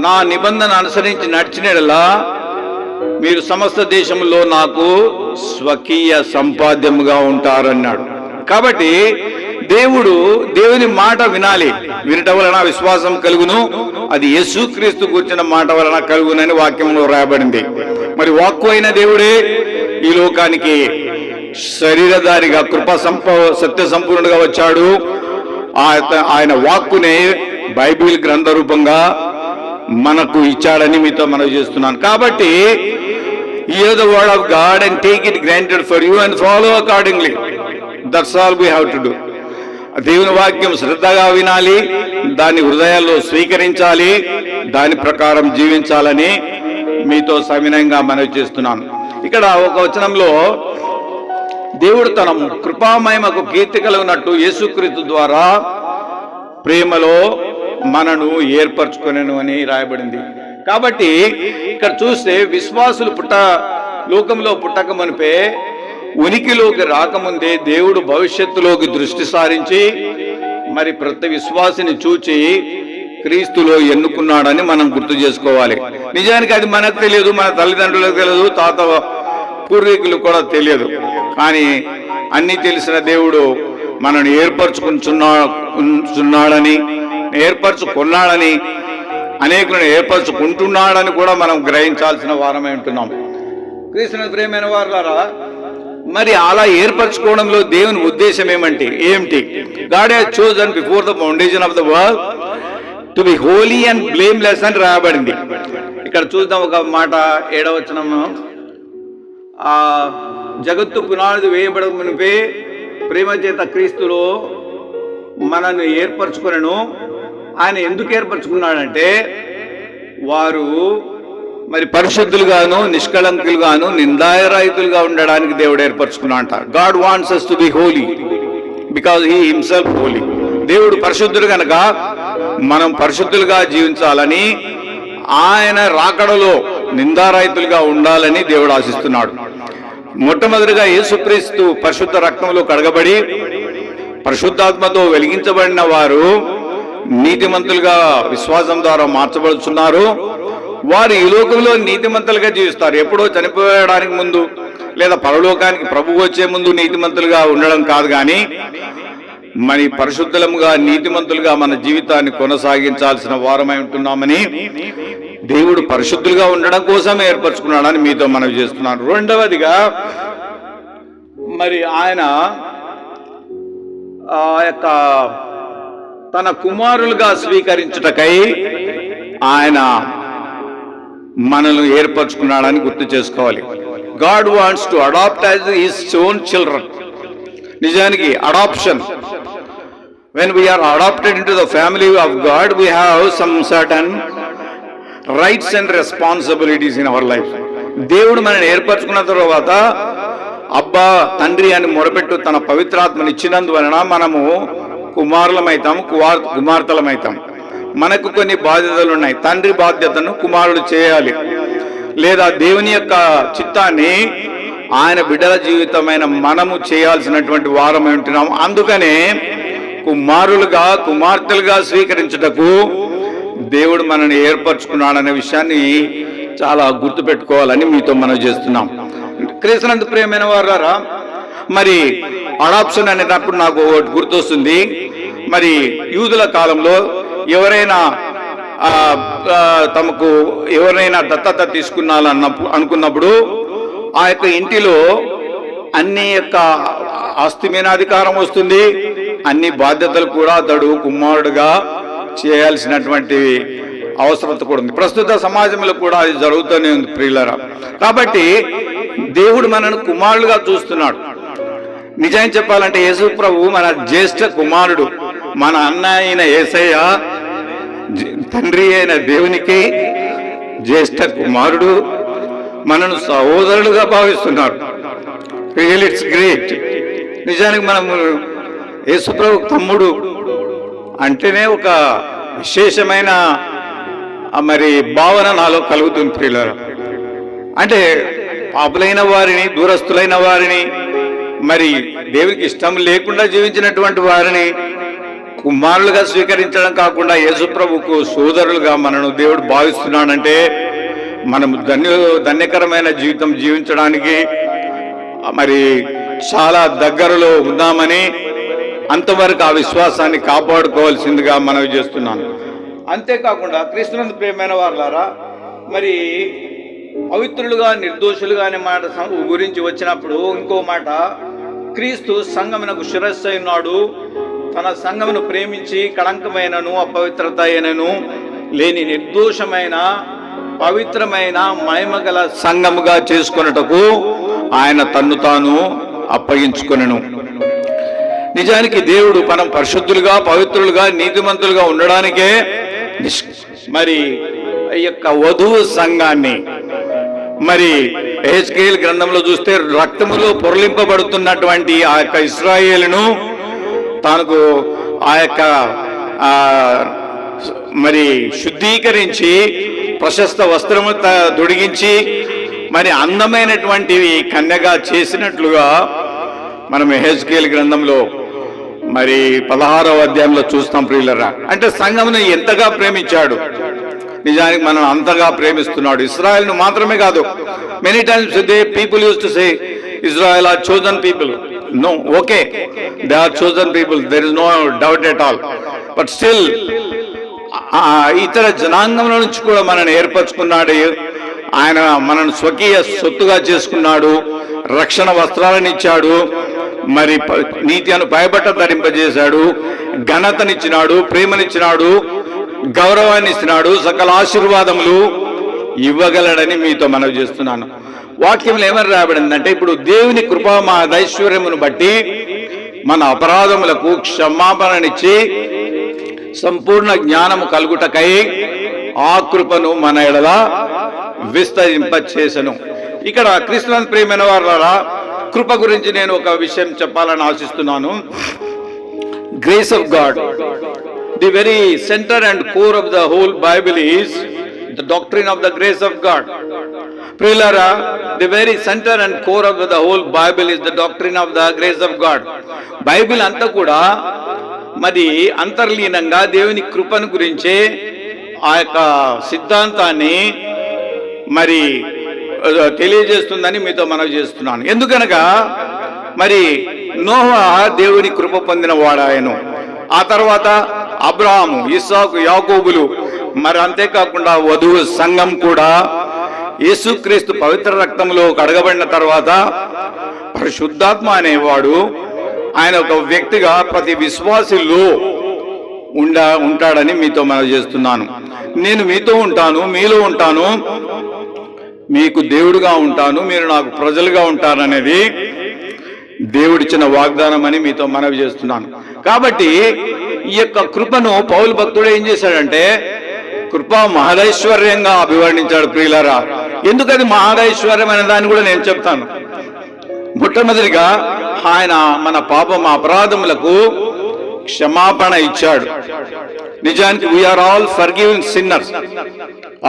నా నిబంధన అనుసరించి నడిచినలా మీరు సమస్త దేశంలో నాకు స్వకీయ సంపాద్యముగా ఉంటారన్నాడు. కాబట్టి దేవుని మాట వినాలి. వినట వలన విశ్వాసం కలుగును, అది యేసుక్రీస్తు కూర్చున్న మాట వలన కలుగునని వాక్యంలో రాయబడింది. మరి వాక్కు అయిన దేవుడే ఈ లోకానికి శరీరధారిగా సత్య సంపూర్ణుడుగా వచ్చాడు. ఆయన వాక్కునే బైబిల్ గ్రంథ రూపంగా మనకు ఇచ్చాడని మీతో మనవి చేస్తున్నాను. కాబట్టి hear the word of God and take it granted for you and follow accordingly. That's all we have to do. దేవుని వాక్యం శ్రద్ధగా వినాలి, దాన్ని హృదయాల్లో స్వీకరించాలి, దాని ప్రకారం జీవించాలని మీతో సవినయంగా మనవి చేస్తున్నాను. ఇక్కడ ఒక వచనంలో దేవుడు తన కృపామహిమకు కీర్తి కలుగునట్టు యేసుక్రీస్తు ద్వారా ప్రేమలో మనను ఏర్పరచుకొనెను అని రాయబడింది. కాబట్టి ఇక్కడ చూస్తే విశ్వాసులు లోకంలో పుట్టక మునిపే, ఉనికిలోకి రాకముందే దేవుడు భవిష్యత్తులోకి దృష్టి సారించి మరి ప్రతి విశ్వాసిని చూచి క్రీస్తులో ఎన్నుకున్నాడని మనం గుర్తు చేసుకోవాలి. నిజానికి అది మనకు తెలియదు, మన తల్లిదండ్రులకు తెలియదు, తాత పూర్వీకులకు కూడా తెలియదు. కానీ అన్నీ తెలిసిన దేవుడు మనను ఏర్పరచుకున్నాడని, అనేకులను ఏర్పరచుకుంటున్నాడని కూడా మనం గ్రహించాల్సిన వారమై ఉంటున్నాం. క్రీస్తుని ప్రియమైన వారులారా, మరి అలా ఏర్పరచుకోవడంలో దేవుని ఉద్దేశం ఏమిటి? God has chosen before the foundation of the world to be Holi and blameless అని రాయబడింది. ఇక్కడ చూద్దాం ఒక మాట, 7వ వచనం. జగత్తు పునాది వేయబడక మునిపే ప్రేమ చేత క్రీస్తులో మనల్ని ఏర్పరచుకునను. ఆయన ఎందుకు ఏర్పరచుకున్నాడంటే వారు మరి పరిశుద్ధులుగాను, నిష్కళంకులుగాను, నిందారహితులుగా ఉండడానికి దేవుడు ఏర్పరచుకున్నాడంట. God wants us to be holy because he himself holy. దేవుడు పరిశుద్ధుడు కనుక మనం పరిశుద్ధులుగా జీవించాలని, ఆయన రాకడలో నిందారహితులుగా ఉండాలని దేవుడు ఆశిస్తున్నాడు. మొట్టమొదటిగా యేసుక్రీస్తు పరిశుద్ధ రక్తంలో కడగబడి పరిశుద్ధాత్మతో వెలిగించబడిన వారు నీతిమంతులుగా విశ్వాసం ద్వారా మార్చబడుతున్నారు. వారు ఈ లోకంలో నీతిమంతులుగా జీవిస్తారు. ఎప్పుడో చనిపోయడానికి ముందు లేదా పరలోకానికి ప్రభువు వచ్చే ముందు నీతిమంతులుగా ఉండడం కాదు, కానీ మరి పరిశుద్ధులముగా, నీతిమంతులుగా మన జీవితాన్ని కొనసాగించాల్సిన వారమై ఉంటున్నామని దేవుడు పరిశుద్ధులుగా ఉండడం కోసం ఏర్పరచుకున్నాడని మీతో మనవి చేస్తున్నాను. రెండవదిగా మరి ఆయన యొక్క తన కుమారులుగా స్వీకరించుటకై ఆయన మనల్ని ఏర్పరచుకున్నాడని గుర్తు చేసుకోవాలి. God wants to adopt as his own children. నిజానికి adoption, when we are adopted into the family of God, we have some certain rights and responsibilities in our life. దేవుడు మనల్ని ఏర్పరచుకున్న తర్వాత అబ్బా తండ్రి అని మొరపెట్టు తన పవిత్రాత్మని ఇచ్చినందువలన మనము కుమారులమైతాం, కుమార్తెలమైతాం. మనకు కొన్ని బాధ్యతలు ఉన్నాయి. తండ్రి బాధ్యతను కుమారుడు చేయాలి, లేదా దేవుని యొక్క చిత్తాన్ని ఆయన బిడ్డల జీవితమైన మనము చేయాల్సినటువంటి వారమై ఉంటున్నాం. అందుకనే కుమారులుగా, కుమార్తెలుగా స్వీకరించుటకు దేవుడు మనల్ని ఏర్పరచుకున్నాడనే విషయాన్ని చాలా గుర్తుపెట్టుకోవాలని మీతో మనం చేస్తున్నాం. క్రీస్తునందు ప్రియమైన వారులారా, మరి అడాప్షన్ అనేటప్పుడు నాకు ఒకటి గుర్తొస్తుంది. మరి యూదుల కాలంలో ఎవరైనా తమకు ఎవరైనా దత్తత తీసుకున్నాలన్నప్పుడు అనుకున్నప్పుడు ఆ యొక్క ఇంటిలో అన్ని యొక్క ఆస్తి మీద అధికారం వస్తుంది, అన్ని బాధ్యతలు కూడా అతడు కుమారుడుగా చేయాల్సినటువంటి అవసరత కూడా ఉంది. ప్రస్తుత సమాజంలో కూడా అది జరుగుతూనే ఉంది ప్రియులారా. కాబట్టి దేవుడు మనను కుమారులుగా చూస్తున్నాడు. నిజం చెప్పాలంటే యేసు ప్రభు మన జ్యేష్ఠ కుమారుడు, మన అన్న అయిన యేసయ్య తండ్రి అయిన దేవునికి జ్యేష్ఠ కుమారుడు, మనను సహోదరులుగా భావిస్తున్నాడు. Real it's great. నిజానికి మనము యేసు ప్రభు తమ్ముడు అంటేనే ఒక విశేషమైన మరి భావన నాలో కలుగుతుంది ప్రియులారా. అంటే పాపులైన వారిని, దూరస్తులైన వారిని, మరి దేవునికి ఇష్టం లేకుండా జీవించినటువంటి వారిని కుమారులుగా స్వీకరించడం కాకుండా యేసు ప్రభుకు సోదరులుగా మనను దేవుడు భావిస్తున్నాడంటే మనము ధన్యకరమైన జీవితం జీవించడానికి మరి చాలా దగ్గరలో ఉన్నామని, అంతవరకు ఆ విశ్వాసాన్ని కాపాడుకోవాల్సిందిగా మనవి చేస్తున్నాను. అంతేకాకుండా క్రీస్తునందు ప్రియమైన వారులారా, మరి పవిత్రులుగా నిర్దోషులుగా అనే మాట గురించి వచ్చినప్పుడు ఇంకో మాట, క్రీస్తు సంఘమునకు శిరస్సు అయినాడు, తన సంఘమును ప్రేమించి కళంకమైనను అపవిత్రత అయినను లేని నిర్దోషమైన పవిత్రమైన మహిమగల సంఘముగా చేసుకొనుటకు ఆయన తన్ను తాను అప్పగించుకొనెను. నిజానికి దేవుడు మనం పరిశుద్ధులుగా, పవిత్రులుగా, నీతిమంతులుగా ఉండడానికే మరి ఈ యొక్క వధువు సంఘాన్ని, మరి యెహెజ్కేలు గ్రంథంలో చూస్తే రక్తములో పొరలింపబడుతున్నటువంటి ఆ యొక్క ఇశ్రాయేలును తనకు ఆ యొక్క మరి శుద్ధీకరించి ప్రశస్త వస్త్రము తొడిగించి మరి అందమైనటువంటి కన్యగా చేసినట్లుగా మనం యెహెజ్కేలు గ్రంథంలో మరి 16వ అధ్యాయంలో చూస్తాం ప్రియులరా. అంటే సంఘమును ఎంతగా ప్రేమించాడు, నిజానికి మనం అంతగా ప్రేమిస్తున్నాడు. ఇశ్రాయేలును మాత్రమే కాదు. Many times they people use to say Israel are chosen people. No, okay, they are chosen people, there is no doubt at all. But still ఇతర జనాంగంలో నుంచి కూడా మనల్ని ఏర్పరచుకున్నాడు. ఆయన మనను స్వకీయ సొత్తుగా చేసుకున్నాడు, రక్షణ వస్త్రాలను ఇచ్చాడు, మరి నీతి అను పైబట్ట ధరింపజేశాడు, ఘనతనిచ్చినాడు, ప్రేమనిచ్చినాడు, గౌరవాన్ని ఇస్తున్నాడు, సకల ఆశీర్వాదములు ఇవ్వగలడని మీతో మనవి చేస్తున్నాను. వాక్యంలో ఏమని రాబడిందంటే, ఇప్పుడు దేవుని కృపా మా ఐశ్వర్యమును బట్టి మన అపరాధములకు క్షమాపణనిచ్చి సంపూర్ణ జ్ఞానము కలుగుటకై ఆ కృపను మన ఎడల విస్తరింపచేసెను. ఇక్కడ క్రీస్తునందు ప్రియమైన వారులారా, కృప గురించి నేను ఒక విషయం చెప్పాలని ఆశిస్తున్నాను. Grace of God, the very centre and core of the whole Bible is the doctrine of the grace of God. ప్రియులారా, the very centre and core of the whole Bible is the doctrine of the grace of God. Bible అంతా కూడా మరి అంతర్లీనంగా దేవుని కృపను గురించే ఆ యొక్క సిద్ధాంతాన్ని మరి తెలియజేస్తుందని మీతో మనవి చేస్తున్నాను. ఎందుకనగా మరి నోహా దేవుని కృప పొందిన వాడాయను, ఆ తర్వాత అబ్రహాము, ఇస్సాకు, యాకోబులు, మరి అంతేకాకుండా వధువు సంఘం కూడా యేసుక్రీస్తు పవిత్ర రక్తంలో కడగబడిన తర్వాత పరిశుద్ధాత్మ అనేవాడు ఆయన ఒక వ్యక్తిగా ప్రతి విశ్వాసిలో ఉంటాడని మీతో మనవి చేస్తున్నాను. నేను మీతో ఉంటాను, మీలో ఉంటాను, మీకు దేవుడుగా ఉంటాను, మీరు నాకు ప్రజలుగా ఉంటారనేది దేవుడిచ్చిన వాగ్దానం అని మీతో మనవి చేస్తున్నాను. కాబట్టి ఈ యొక్క కృపను పౌలు భక్తుడు ఏం చేశాడంటే కృప మహదైశ్వర్యంగా అభివర్ణించాడు. ప్రియులారా, ఎందుకది మహదైశ్వర్యం అనే దాన్ని కూడా నేను చెప్తాను. మొట్టమొదటిగా ఆయన మన పాపం అపరాధములకు క్షమాపణ ఇచ్చాడు. నిజానికి we are all forgiven sinners,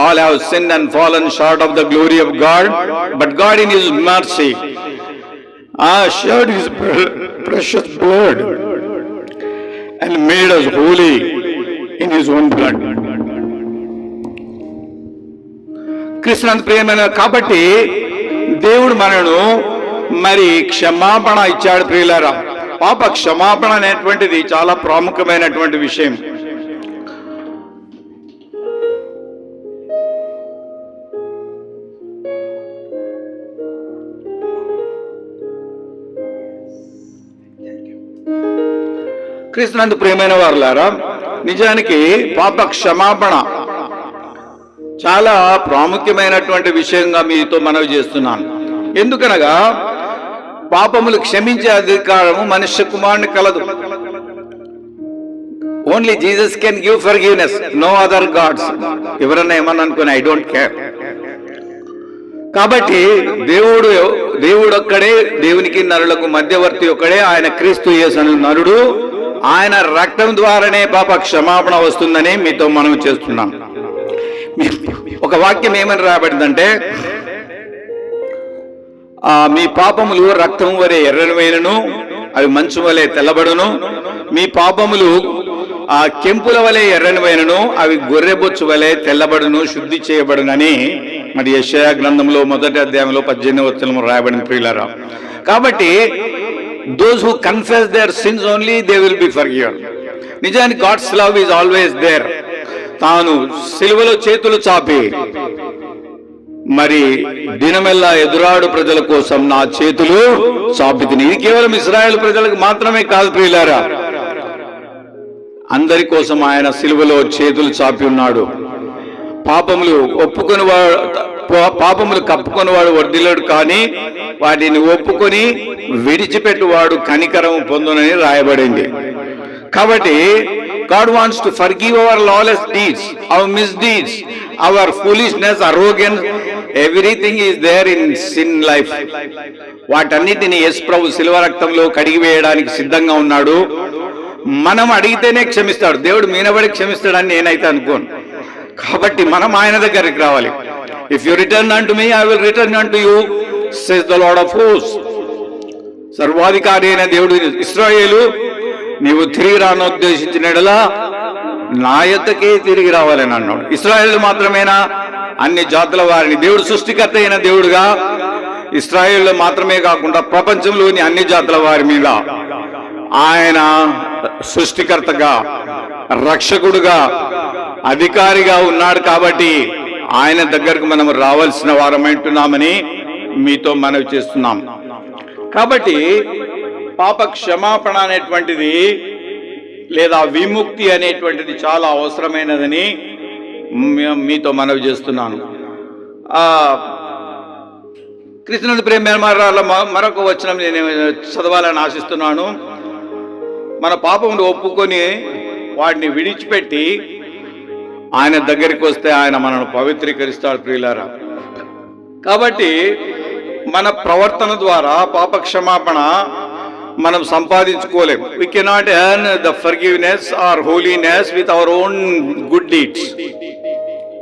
all have sinned and fallen short of the glory of God, but God in his mercy shed his precious blood and made us holy in his own blood. కృష్ణుని ప్రియమైన కాబట్టి దేవుడు మనను మరి క్షమాపణ ఇచ్చాడు. ప్రియులారా, పాప క్షమాపణ అనేటువంటిది చాలా ప్రాముఖ్యమైనటువంటి విషయం. క్రీస్తునందు ప్రియమైన వారులారా, నిజానికి పాప క్షమాపణ చాలా ప్రాముఖ్యమైనటువంటి విషయంగా మీతో మనవి చేస్తున్నాను. ఎందుకనగా పాపములు క్షమించే అధికారము మనుష్య కుమారుని కలదు. Only Jesus can give forgiveness, no other gods. ఎవరన్నా ఏమన్నా అనుకుని ఐ డోంట్ కేర్. కాబట్టి దేవుడు ఒక్కడే, దేవునికి నరులకు మధ్యవర్తి ఒక్కడే, ఆయన క్రీస్తు యేసు నరుడు. ఆయన రక్తం ద్వారానే పాప క్షమాపణ వస్తుందని మీతో మనం చేస్తున్నాం. ఒక వాక్యం ఏమని రాబడిందంటే, మీ పాపములు రక్తం వలె ఎర్రనివైనను అవి మంచు వలె తెల్లబడును, మీ పాపములు కెంపుల వలె ఎర్రనివైనను అవి గొర్రెబొచ్చు వలె తెల్లబడును, శుద్ధి చేయబడునని మరి యెషయా గ్రంథంలో 1వ అధ్యాయంలో 18వ వచనం రాయబడింది ప్రియులారా. కాబట్టి those who confess their sins only, they will be forgiven. నిజానికి God's love is always there. తాను సిలువలో చేతులు చాపి మరి దినమెల్లా ఎదురాడు ప్రజల కోసం నా చేతులు చాపితిని. ఇది కేవలం ఇశ్రాయేలు ప్రజలకు మాత్రమే కాదు ప్రియులారా, అందరి కోసం ఆయన సిలువలో చేతులు చాపి ఉన్నాడు. పాపములు కప్పుకొనివాడు వర్ధిల్లుడు, కానీ వాటిని ఒప్పుకొని విడిచిపెట్టువాడు కనికరం పొందునని రాయబడింది. కాబట్టి God wants to forgive our lawless deeds, our misdeeds, our foolishness, arrogance. Everything is there in sin life. వాటన్నిటిని యేసు ప్రభు శిలువ రక్తంలో కడిగి వేయడానికి సిద్ధంగా ఉన్నాడు. మనం అడిగితేనే క్షమిస్తాడు. దేవుడు మీనబడి క్షమిస్తాడని నేనైతే అనుకోను. కాబట్టి మనం ఆయన దగ్గరికి రావాలి. If you return unto me, I will return unto you, says the Lord of hosts. సర్వాధికారి అయిన దేవుడు, ఇశ్రాయేలు నీవు తిరిగి రానుద్దేశించిన ఎడలా నా యొద్దకే తిరిగి రావాలని అన్నాడు. ఇశ్రాయేలు మాత్రమేనా? అన్ని జాతుల వారిని దేవుడు సృష్టికర్త అయిన దేవుడుగా ఇశ్రాయేలు మాత్రమే కాకుండా ప్రపంచంలోని అన్ని జాతుల వారి మీద ఆయన సృష్టికర్తగా, రక్షకుడుగా, అధికారిగా ఉన్నాడు. కాబట్టి ఆయన దగ్గరకు మనం రావాల్సిన వారమంటున్నామని మీతో మనవి చేస్తున్నాం. కాబట్టి పాప క్షమాపణ అనేటువంటిది లేదా విముక్తి అనేటువంటిది చాలా అవసరమైనదని మీతో మనవి చేస్తున్నాను. కృష్ణుడి ప్రేమ మరొక వచనం నేను చదవాలని ఆశిస్తున్నాను. మన పాపమును ఒప్పుకొని వాడిని విడిచిపెట్టి ఆయన దగ్గరికి వస్తే ఆయన మనను పవిత్రీకరిస్తాడు ప్రియులారా. కాబట్టి మన ప్రవర్తన ద్వారా పాప క్షమాపణ మనం సంపాదించుకోలేం. We cannot earn the forgiveness or holiness with our own good deeds.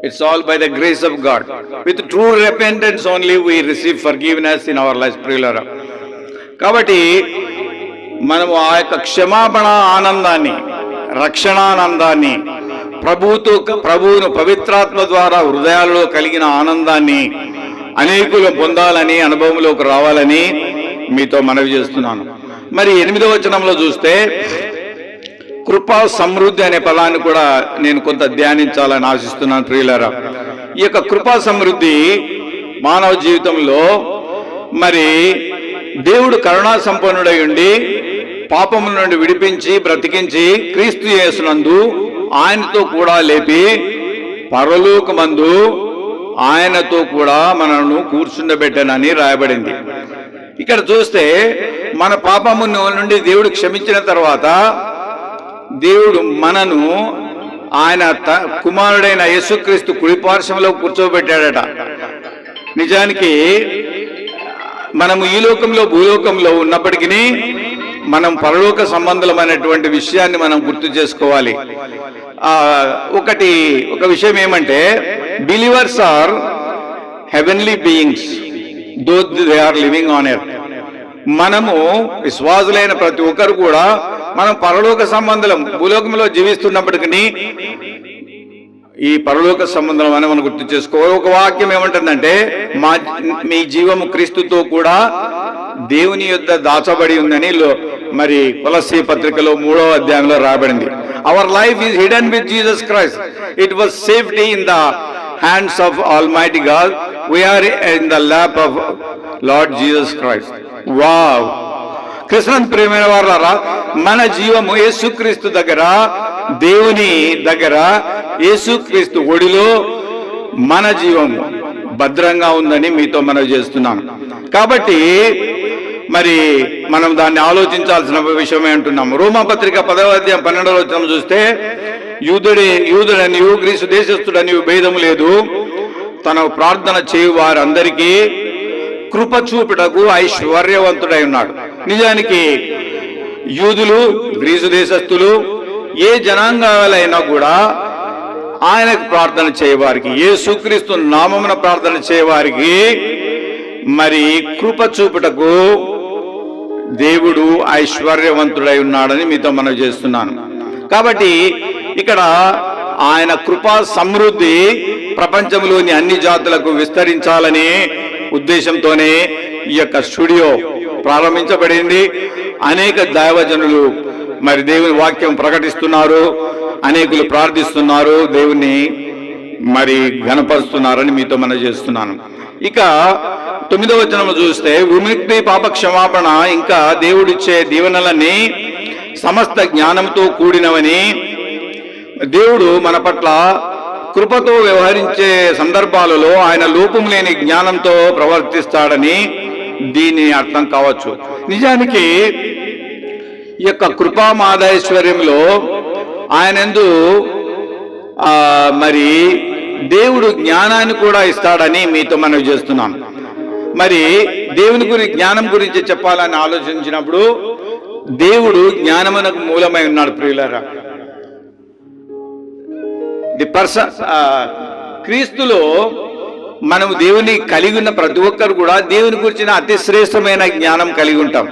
It's all by the grace of God. With true repentance only we receive forgiveness in our lives ప్రియులారా. కాబట్టి మనము ఆ యొక్క క్షమాపణ ఆనందాన్ని, రక్షణానందాన్ని, ప్రభువును పవిత్రాత్మ ద్వారా హృదయాలలో కలిగిన ఆనందాన్ని అనేకులు పొందాలని, అనుభవంలోకి రావాలని మీతో మనవి చేస్తున్నాను. మరి 8వ వచనంలో చూస్తే కృపా సమృద్ధి అనే పదాన్ని కూడా నేను కొంత ధ్యానించాలని ఆశిస్తున్నాను ప్రియులారా. ఈ యొక్క కృపా సమృద్ధి మానవ జీవితంలో మరి దేవుడు కరుణా సంపన్నుడై ఉండి పాపముల నుండి విడిపించి బ్రతికించి క్రీస్తు యేసునందు ఆయనతో కూడా లేపి పరలోకమందు ఆయనతో కూడా మనను కూర్చుండబెట్టనని రాయబడింది. ఇక్కడ చూస్తే మన పాపము నుండి దేవుడు క్షమించిన తర్వాత దేవుడు మనను ఆయన కుమారుడైన యేసుక్రీస్తు కుడిపార్శ్వంలో కూర్చోబెట్టాడట. నిజానికి మనము ఈ లోకంలో భూలోకంలో ఉన్నప్పటికీ మనం పరలోక సంబంధమైనటువంటి విషయాన్ని మనం గుర్తు చేసుకోవాలి. ఒక విషయం ఏమంటే, believers are heavenly beings though they are living on earth. మనము విశ్వాసులైన ప్రతి ఒక్కరు కూడా మనం పరలోక సంబంధం భూలోకంలో జీవిస్తున్నప్పటికీ ఈ పరలోక సంబంధం అని మనం గుర్తు చేసుకోవాలి. ఒక వాక్యం ఏమంటుందంటే, మీ జీవము క్రీస్తుతో కూడా దేవుని యొద్ద దాచబడి ఉందని మరి కొలస్సీ పత్రికలో 3వ అధ్యాయంలో రాయబడింది. Our life is hidden with Jesus Christ. It was safety in the hands of almighty God. We are in the lap of Lord Jesus Christ. Wow! Krishnan ప్రియమైన వారులారా, మన జీవము యేసుక్రీస్తు దగ్గర, దేవుని దగ్గర, యేసుక్రీస్తు ఒడిలో మన జీవము భద్రంగా ఉందని మీతో మనవి చేస్తున్నాను. కాబట్టి మరి మనం దాన్ని ఆలోచించాల్సిన విషయం ఏంటున్నాము. రోమాపత్రిక 10వ అధ్యాయం 12వ వచనం చూస్తే, యూదుడనియు గ్రీసు దేశస్థుడనియు భేదము లేదు, తన ప్రార్థన చేయు వారందరికీ కృప చూపుటకు ఐశ్వర్యవంతుడై ఉన్నాడు. నిజానికి యూదులు, గ్రీసు దేశస్థులు, ఏ జనాంగాలైనా కూడా ఆయనకు ప్రార్థన చేయవారికి, యేసుక్రీస్తు నామమున ప్రార్థన చేయవారికి మరి కృప చూపుటకు దేవుడు ఐశ్వర్యవంతుడై ఉన్నాడని మీతో మనం చేస్తున్నాను. కాబట్టి ఇక్కడ ఆయన కృపా సమృద్ధి ప్రపంచంలోని అన్ని జాతులకు విస్తరించాలని ఉద్దేశంతోనే ఈ యొక్క స్టూడియో ప్రారంభించబడింది. అనేక దైవజనులు మరి దేవుని వాక్యం ప్రకటిస్తున్నారు, అనేకులు ప్రార్థిస్తున్నారు, దేవుని మరి ఘనపరుస్తున్నారని మీతో మనం చేస్తున్నాను. ఇక 9వ వచనము చూస్తే, విముక్తి, పాప క్షమాపణ, ఇంకా దేవుడిచ్చే దీవెనలన్నీ సమస్త జ్ఞానంతో కూడినవని, దేవుడు మన పట్ల కృపతో వ్యవహరించే సందర్భాలలో ఆయన లోపం లేని జ్ఞానంతో ప్రవర్తిస్తాడని దీని అర్థం కావచ్చు. నిజానికి ఈ యొక్క కృపామాధైశ్వర్యంలో ఆయనందు మరి దేవుడు జ్ఞానాన్ని కూడా ఇస్తాడని మీతో మనం చేస్తున్నాను. మరి దేవుని జ్ఞానం గురించి చెప్పాలని ఆలోచించినప్పుడు, దేవుడు జ్ఞానమునకు మూలమై ఉన్నాడు. ప్రియులారా, క్రీస్తులో మనము దేవుని కలిగి ఉన్న ప్రతి ఒక్కరు కూడా దేవుని గురించిన అతి శ్రేష్టమైన జ్ఞానం కలిగి ఉంటాం.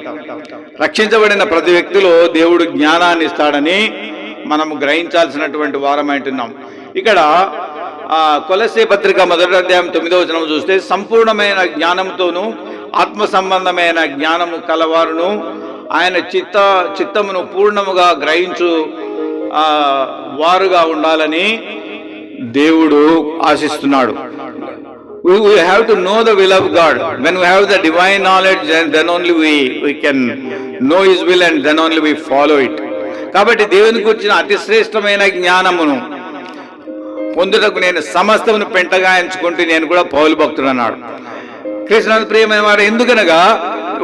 రక్షించబడిన ప్రతి వ్యక్తిలో దేవుడు జ్ఞానాన్ని ఇస్తాడని మనము గ్రహించాల్సినటువంటి వారమంటున్నాం. ఇక్కడ కొలస్సే పత్రిక 1వ అధ్యాయం 9వ వచనం చూస్తే, సంపూర్ణమైన జ్ఞానంతోనూ ఆత్మ సంబంధమైన జ్ఞానము కలవారును ఆయన చిత్తమును పూర్ణముగా గ్రహించు వారుగా ఉండాలని దేవుడు ఆశిస్తున్నాడు. We have to know the will of God. When we have the divine knowledge, then only we can know His will, and then only we follow it. కాబట్టి దేవుని గురించిన అతి శ్రేష్టమైన జ్ఞానమును పొందుటకు నేను సమస్తమును పెంటగా ఎంచుకుంటూ నేను కూడా పౌలు భక్తుడు అన్నాడు. కృష్ణుని ప్రియమైన వారు, ఎందుకనగా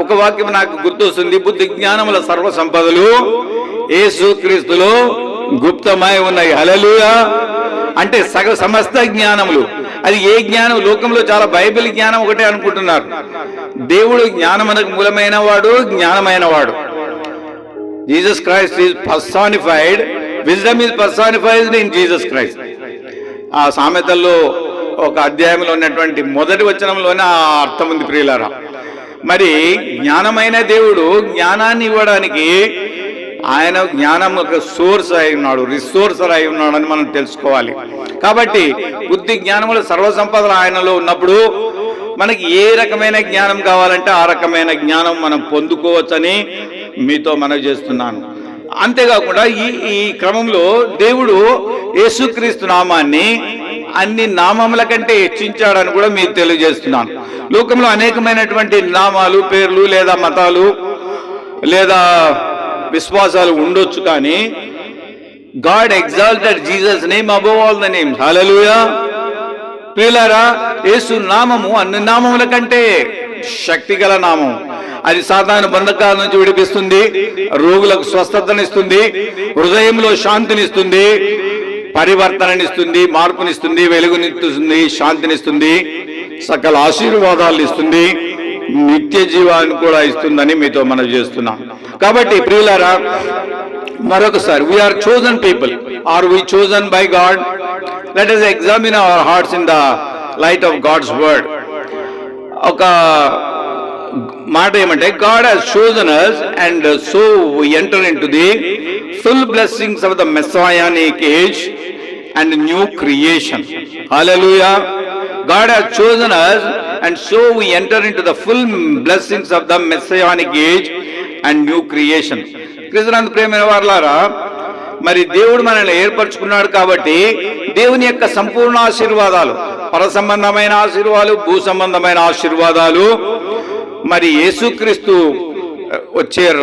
ఒక వాక్యం నాకు గుర్తొస్తుంది, బుద్ధి జ్ఞానముల సర్వ సంపదలు యేసుక్రీస్తులో గుప్తమై ఉన్నాయి. హల్లెలూయా. అంటే సమస్త జ్ఞానములు, అది ఏ జ్ఞానం? లోకంలో చాలా బైబిల్ జ్ఞానం ఒకటే అనుకుంటున్నారు. దేవుడు జ్ఞానమునకు మూలమైన వాడు, జ్ఞానమైన వాడు. Jesus Christ is personified, wisdom is personified in Jesus Christ. ఆ సామెతల్లో ఒక అధ్యాయంలో ఉన్నటువంటి మొదటి వచనంలోనే ఆ అర్థం ఉంది ప్రియులారా. మరి జ్ఞానమైన దేవుడు జ్ఞానాన్ని ఇవ్వడానికి ఆయన జ్ఞానం ఒక సోర్స్ అయి ఉన్నాడు, రిసోర్సర్ అయి ఉన్నాడు అని మనం తెలుసుకోవాలి. కాబట్టి బుద్ధి జ్ఞానముల సర్వసంపదలు ఆయనలో ఉన్నప్పుడు మనకి ఏ రకమైన జ్ఞానం కావాలంటే ఆ రకమైన జ్ఞానం మనం పొందుకోవచ్చని మీతో మనవి చేస్తున్నాను. అంతేకాకుండా ఈ క్రమంలో దేవుడు యేసుక్రీస్తు నామాన్ని అన్ని నామముల కంటే హెచ్చించాడని కూడా మీకు తెలియజేస్తున్నాను. లోకంలో అనేకమైనటువంటి నామాలు, పేర్లు లేదా మతాలు లేదా విశ్వాసాలు ఉండొచ్చు, కానీ God exalted Jesus name above all the names. Hallelujah. ప్రియులారా, యేసు నామము అన్ని నామముల కంటే శక్తిగల నామం. అది సాతాను బంధకాల నుంచి విడిపిస్తుంది, రోగులకు స్వస్థతనిస్తుంది, హృదయంలో శాంతినిస్తుంది, పరివర్తననిస్తుంది, మార్పునిస్తుంది, వెలుగునిస్తుంది, శాంతినిస్తుంది, సకల ఆశీర్వాదాలు ఇస్తుంది, నిత్య జీవాన్ని కూడా ఇస్తుందని మీతో మనం చేస్తున్నాం. కాబట్టి ప్రియులారా, మరొకసారి, we are chosen people. Are we chosen by God? Let us examine our hearts in the light of God's word. ఒక మాట ఏమంటే, God has chosen us and so we enter into the full blessings of the messianic age and new creation. Hallelujah. God has chosen us and so we enter into the full blessings of the messianic age and new creation. క్రీస్తునందు ప్రియమైన వారలారా, మరి దేవుడు మనల్ని ఏర్పరచుకున్నాడు కాబట్టి దేవుని యొక్క సంపూర్ణ ఆశీర్వాదాలు, పర సంబంధమైన ఆశీర్వాదాలు, భూ సంబంధమైన ఆశీర్వాదాలు మరి యేసుక్రీస్తు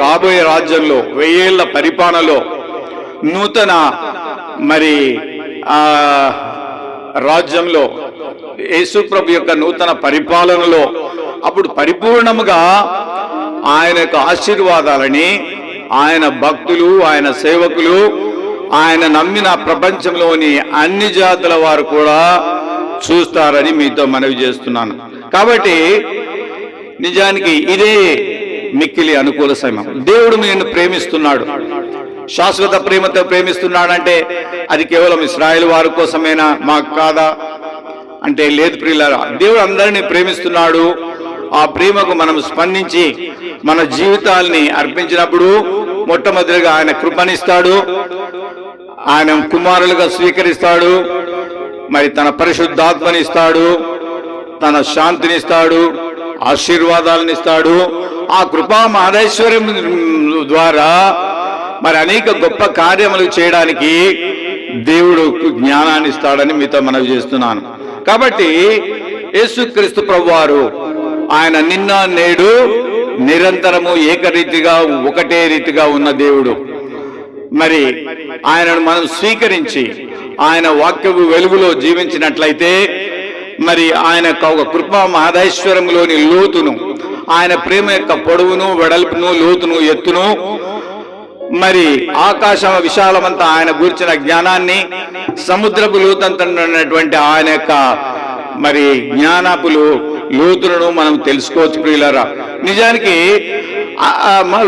రాబోయే రాజ్యంలో 1000 ఏళ్ల పరిపాలనలో నూతన మరి రాజ్యంలో యేసుప్రభు యొక్క నూతన పరిపాలనలో అప్పుడు పరిపూర్ణముగా ఆయన యొక్క ఆశీర్వాదాలని ఆయన భక్తులు, ఆయన సేవకులు, ఆయన నమ్మిన ప్రపంచంలోని అన్ని జాతుల వారు కూడా చూస్తారని మీతో మనవి చేస్తున్నాను. కాబట్టి నిజానికి ఇదే మిక్కిలి అనుకూల సమయం. దేవుడు నిన్ను ప్రేమిస్తున్నాడు, శాశ్వత ప్రేమతో ప్రేమిస్తున్నాడంటే అది కేవలం ఇశ్రాయేలు వారి కోసమేనా, మాకు కాదా అంటే లేదు ప్రియులారా. దేవుడు అందరినీ ప్రేమిస్తున్నాడు. ఆ ప్రేమకు మనం స్పందించి మన జీవితాల్ని అర్పించినప్పుడు మొట్టమొదటిగా ఆయన కృపనిస్తాడు, ఆయన కుమారులుగా స్వీకరిస్తాడు, మరి తన పరిశుద్ధాత్మనిస్తాడు, తన శాంతినిస్తాడు, ఆశీర్వాదాలను ఇస్తాడు. ఆ కృపా మహేశ్వర్యం ద్వారా మరి అనేక గొప్ప కార్యములు చేయడానికి దేవుడు జ్ఞానాన్ని ఇస్తాడని మీతో మనవి చేస్తున్నాను. కాబట్టి యేసుక్రీస్తు ప్రభువారు ఆయన నిన్న నేడు నిరంతరము ఏకరీతిగా ఒకటే రీతిగా ఉన్న దేవుడు. మరి ఆయనను మనం స్వీకరించి ఆయన వాక్యపు వెలుగులో జీవించినట్లయితే మరి ఆయన ఒక కృపా మహేశ్వరంలోని లోతును, ఆయన ప్రేమ యొక్క పొడవును, వెడల్పును, లోతును, ఎత్తును, మరి ఆకాశం విశాలమంతా ఆయన గూర్చిన జ్ఞానాన్ని, సముద్రపు లోతంతున్నటువంటి ఆయన యొక్క మరి జ్ఞానపులు లోతులను మనం తెలుసుకోవచ్చు ప్రియులారా. నిజానికి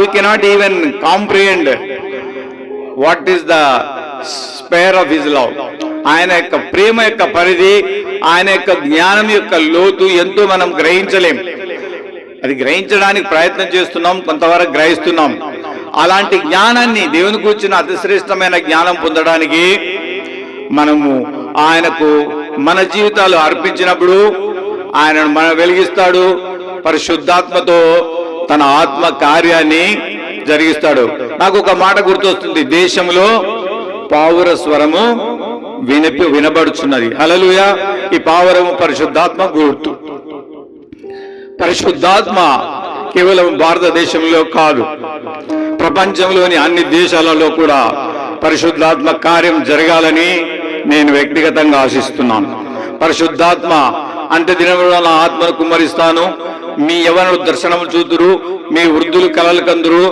we cannot even comprehend what is the spare of his love. ఆయన యొక్క ప్రేమ యొక్క పరిధి, ఆయన యొక్క జ్ఞానం యొక్క లోతు ఎంతో మనం గ్రహించలేం. అది గ్రహించడానికి ప్రయత్నం చేస్తున్నాం, కొంతవరకు గ్రహిస్తున్నాం. అలాంటి జ్ఞానాన్ని, దేవుని కూర్చున్న అతి శ్రేష్టమైన జ్ఞానం పొందడానికి మనము ఆయనకు మన జీవితాలు అర్పించినప్పుడు ఆయనను మన వెలిగిస్తాడు, పరిశుద్ధాత్మతో తన ఆత్మ కార్యాన్ని జరిగిస్తాడు. నాకు ఒక మాట గుర్తొస్తుంది, దేశంలో పావుర స్వరము వినబడుచున్నది. హల్లెలూయా. ఈ పావురము పరిశుద్ధాత్మ గుర్తు. పరిశుద్ధాత్మ కేవలం భారతదేశంలో కాదు, ప్రపంచంలోని అన్ని దేశాలలో కూడా పరిశుద్ధాత్మ కార్యం జరగాలని నేను వ్యక్తిగతంగా ఆశిస్తున్నాను. పరిశుద్ధాత్మ అంత్య దినములో నా ఆత్మను కుమ్మరిస్తాను, మీ యవ్వనులు దర్శనము చూతురు, మీ వృద్ధులు కలలు కందురు,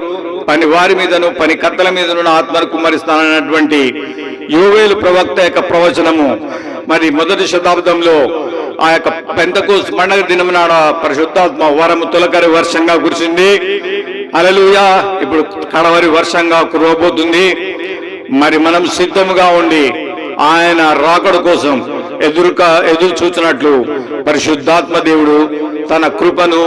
పని వారి మీదను పని కత్తల మీదను నా ఆత్మను కుమ్మరిస్తానన్నటువంటి యోవేలు ప్రవక్త యొక్క ప్రవచనము మరి మొదటి శతాబ్దంలో ఆ యొక్క పెంతెకోస్తు పండగ దినం నాడు పరిశుద్ధాత్మ వరము తొలకరి వర్షంగా కురిసింది. హల్లెలూయా. ఇప్పుడు కడవరి వర్షంగా కురవబోతుంది. మరి మనం సిద్ధముగా ఉండి ఆయన రాకడ కోసం ఎదురు చూచినట్లు పరిశుద్ధాత్మ దేవుడు తన కృపను,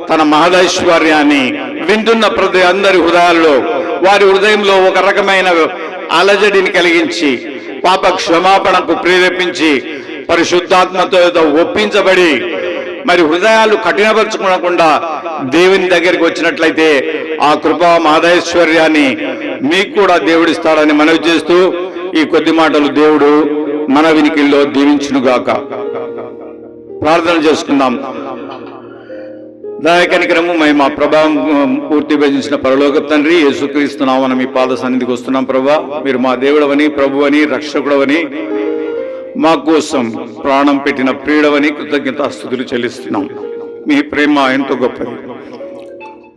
తన మహదైశ్వర్యాన్ని వింటున్న ప్రతి అందరి హృదయాల్లో, వారి హృదయంలో ఒక రకమైన అలజడిని కలిగించి పాప క్షమాపణకు ప్రేరేపించి పరిశుద్ధాత్మతో ఒప్పించబడి మరి హృదయాలు కఠినపరచుకోకుండా దేవుని దగ్గరికి వచ్చినట్లయితే ఆ కృపా మహదైశ్వర్యాన్ని మీకు కూడా దేవుడిస్తాడని మనవి చేస్తూ ఈ కొద్ది మాటలు దేవుడు మన వినికిల్లో దీవించునుగాక. ప్రార్థన చేసుకుందాం. దయాకనికరము మహిమ ప్రభావం పూర్తి భజించిన పరలోక తండ్రి, యేసుక్రీస్తు నామమున మీ పాద సన్నిధికి వస్తున్నాం. ప్రభా, మీరు మా దేవుడవని, ప్రభువని, రక్షకుడవని, మా కోసం ప్రాణం పెట్టిన ప్రియుడవని కృతజ్ఞతాస్తుతులు చెల్లిస్తున్నాం. మీ ప్రేమ ఎంతో గొప్పది.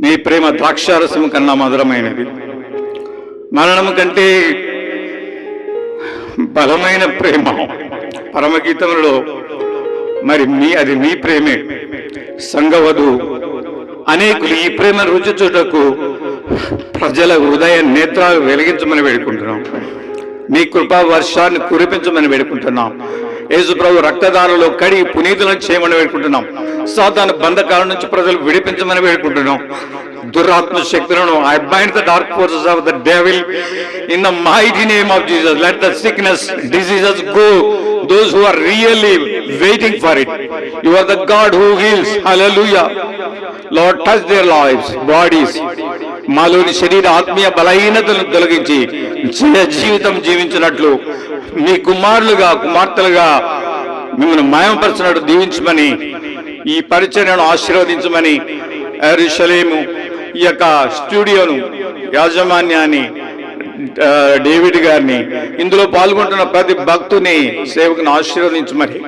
మీ ప్రేమ ద్రాక్షారసము కన్నా మధురమైనది. మరణము కంటే బలమైన ప్రేమ. పరమగీతంలో మరి అది మీ ప్రేమే. సంగవధు అనేకులు ఈ ప్రేమ రుచి చూడకు ప్రజల హృదయ నేత్రాలు వెలిగించమని వేడుకుంటున్నాం. మీ కృపా వర్షాన్ని కురిపించమని వేడుకుంటున్నాం. యేసు ప్రభు రక్తదానంలో కడిగి పునీతులను చేయమని వేడుకుంటున్నాం. సాతాను బంధకాల నుంచి ప్రజలు విడిపించమని వేడుకుంటున్నాం. దురాత్మ శక్తులను I bind the dark forces of the devil in the mighty name of Jesus. Let the sickness, diseases go. Those who are really waiting for it. You are the God who heals. Hallelujah. Lord, touch their lives, bodies. మాలోని శరీర ఆత్మీయ బలహీనతలను తొలగించి జీవితం జీవించినట్లు మీ కుమారులుగా, కుమార్తెలుగా మిమ్మల్ని మయంపరచినట్టు దీవించమని, ఈ పరిచర్యను ఆశీర్వదించమని, యెరూషలేము ఈ యొక్క స్టూడియోను యాజమాన్యాన్ని డేవిడ్ గారిని, ఇందులో పాల్గొంటున్న ప్రతి భక్తుని సేవకుని ఆశీర్వదించమని,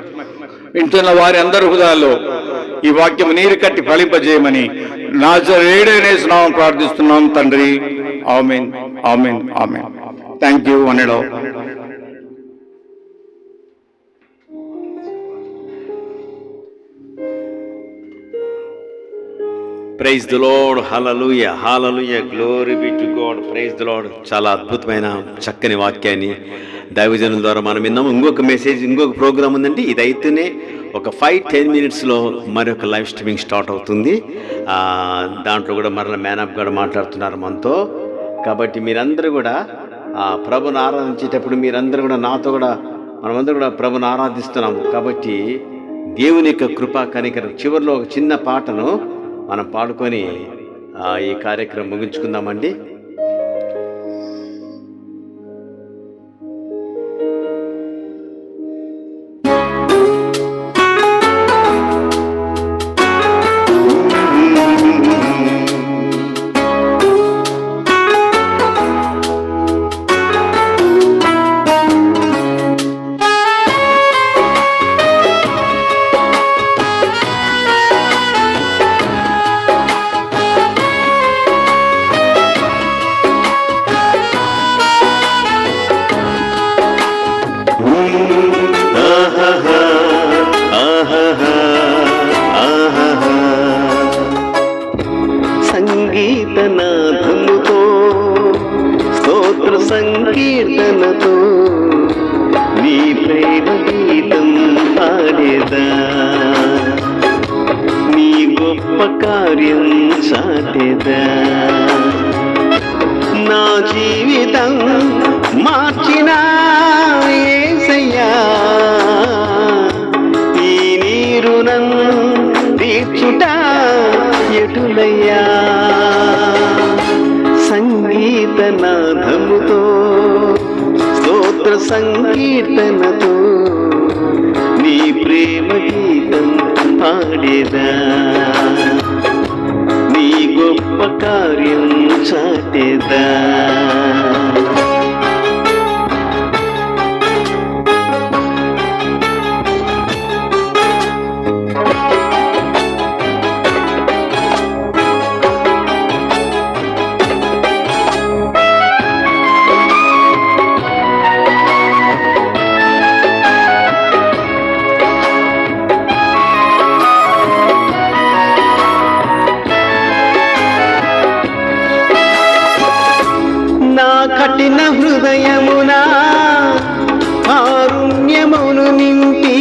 వింటున్న వారి అందరి హృదయాల్లో ఈ వాక్యం నీరు కట్టి ఫలింపజేయమని నజరేయుడైన యేసు నామమున ప్రార్థిస్తున్నాం తండ్రి. ఆమేన్, ఆమేన్, ఆమేన్. Thank you one and all. Praise the Lord, hallelujah, hallelujah, glory be to God, praise the Lord. చాలా అద్భుతమైన చక్కని వాక్యాన్ని దైవజనుల ద్వారా మనం విన్నాము. ఇంకొక మెసేజ్, ఇంకొక ప్రోగ్రామ్ ఉందండి. ఇది అయితేనే ఒక 5-10 మినిట్స్లో మరొక లైవ్ స్ట్రీమింగ్ స్టార్ట్ అవుతుంది. దాంట్లో కూడా మరలా మ్యాన్ ఆఫ్ గాడ్ మాట్లాడుతున్నారు మనతో. కాబట్టి మీరందరూ కూడా ప్రభుని ఆరాధించేటప్పుడు మీరందరూ కూడా నాతో కూడా మనమందరూ కూడా ప్రభుని ఆరాధిస్తున్నాము. కాబట్టి దేవుని యొక్క కృపా కనికరం. చివరిలో ఒక చిన్న పాటను మనం పాడుకొని ఈ కార్యక్రమం ముగించుకుందామండి. సంగీతనాథముతో స్తోత్ర సంకీర్తనతో నీ ప్రేమ గీతం పాడేదా, నీ గొప్ప కార్యం సాటేదా. నా జీవితం మార్చిన యేసయ్యా, ఈ నీరునం తీర్చుట ఎటులయ్యా. సంగీతనాథముతో స్తోత్ర సంకీర్తనతో నీ ప్రేమ గీతం పాడేదా, నీ గొప్ప కార్యం చాటేదా. కఠిన హృదయమునా కారుణ్యమును నింపి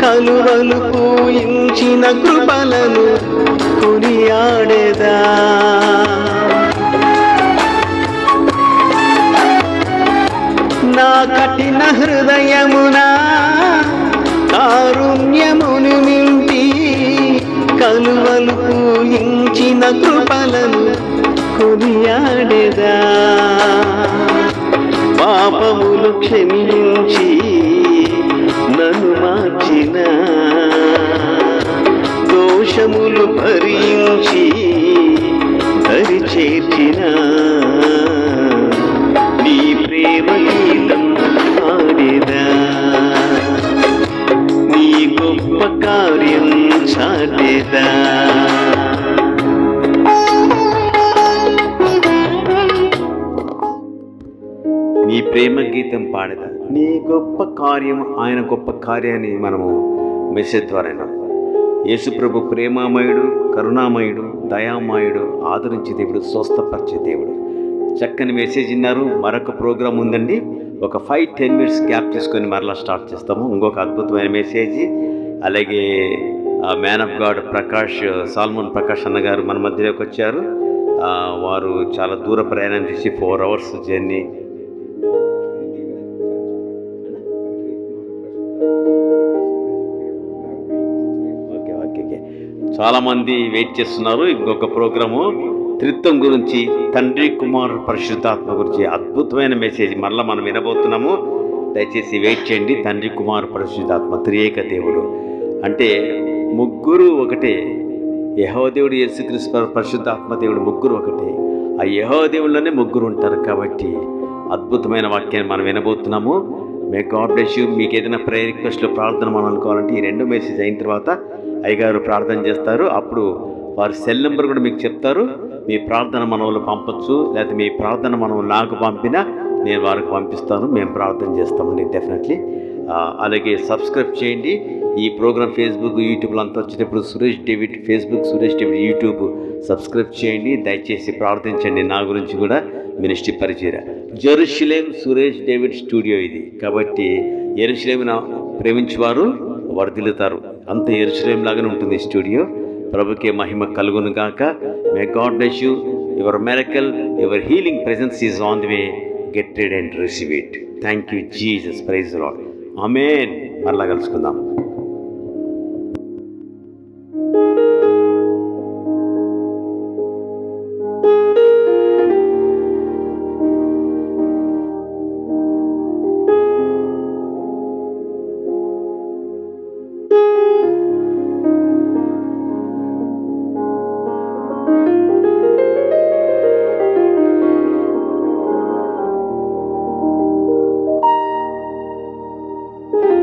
కలువలు పూయించిన కృపలను కొనియాడేదా. నా కఠిన హృదయమునా కారుణ్యమును నింపి కలువలు పూయించిన కృపలను కొనియాడేదా. పాపములు క్షమించి నన్ను మార్చిన, దోషములు భరించి దరి చేర్చిన నీ ప్రేమ గీతం పాడేదా, నీ గొప్ప కార్యం చాటేదా. నీ ప్రేమ గీతం పాడేదా, నీ గొప్ప కార్యం, ఆయన గొప్ప కార్యాన్ని మనము మెసేజ్ ద్వారా విన్నాం. యేసుప్రభు ప్రేమామయుడు, కరుణామయుడు, దయామయుడు, ఆదరించే దేవుడు, స్వస్థపరిచే దేవుడు. చక్కని మెసేజ్ విన్నారు. మరొక ప్రోగ్రాం ఉందండి. ఒక 5-10 మినిట్స్ గ్యాప్ తీసుకొని మరలా స్టార్ట్ చేస్తాము. ఇంకొక అద్భుతమైన మెసేజ్. అలాగే man of God Prakash, Salman Prakash అన్నగారు మన మధ్యలోకి వచ్చారు. వారు చాలా దూర ప్రయాణం చేసి 4 hours జర్నీ. చాలామంది వెయిట్ చేస్తున్నారు. ఇంకొక ప్రోగ్రాము త్రిత్వం గురించి, తండ్రి కుమారుడు పరిశుద్ధాత్మ గురించి అద్భుతమైన మెసేజ్ మరలా మనం వినబోతున్నాము. దయచేసి వెయిట్ చేయండి. తండ్రి కుమారుడు పరిశుద్ధాత్మ త్రియేక దేవుడు అంటే ముగ్గురు ఒకటే. యెహోవా దేవుడు, యేసుక్రీస్తు పరిశుద్ధాత్మ దేవుడు ముగ్గురు ఒకటే. ఆ యెహోవా దేవుళ్ళనే ముగ్గురు ఉంటారు. కాబట్టి అద్భుతమైన వాక్యాన్ని మనం వినబోతున్నాము. May God bless you. మీకు ఏదైనా ప్రేయర్ రిక్వెస్ట్లో ప్రార్థన మనం అనుకోవాలంటే ఈ 2 మెసేజ్ అయిన తర్వాత అయ్యగారు ప్రార్థన చేస్తారు. అప్పుడు వారి సెల్ నెంబర్ కూడా మీకు చెప్తారు. మీ ప్రార్థన మనవులు పంపచ్చు, లేకపోతే మీ ప్రార్థన మనవు నాకు పంపినా నేను వారికి పంపిస్తాను. మేము ప్రార్థన చేస్తామండి డెఫినెట్లీ. అలాగే సబ్స్క్రైబ్ చేయండి. ఈ ప్రోగ్రామ్ ఫేస్బుక్, యూట్యూబ్లో అంతా వచ్చేటప్పుడు Suresh David Facebook, Suresh David YouTube subscribe చేయండి. దయచేసి ప్రార్థించండి నా గురించి కూడా మినిస్ట్రీ పరిచయం. జెరూషలేం సురేష్ డేవిడ్ స్టూడియో ఇది. కాబట్టి యెరూషలేమును ప్రేమించేవారు వర్ధిల్లుతారు. అంత యెరూషలేం లాగానే ఉంటుంది ఈ స్టూడియో. ప్రభుకే మహిమ కలుగును గాక. May God bless you. Your miracle, your healing presence is on the way. Get ready and receive it. Thank you Jesus. Praise the Lord. ఆమేన్. మరలా కలుసుకుందాం.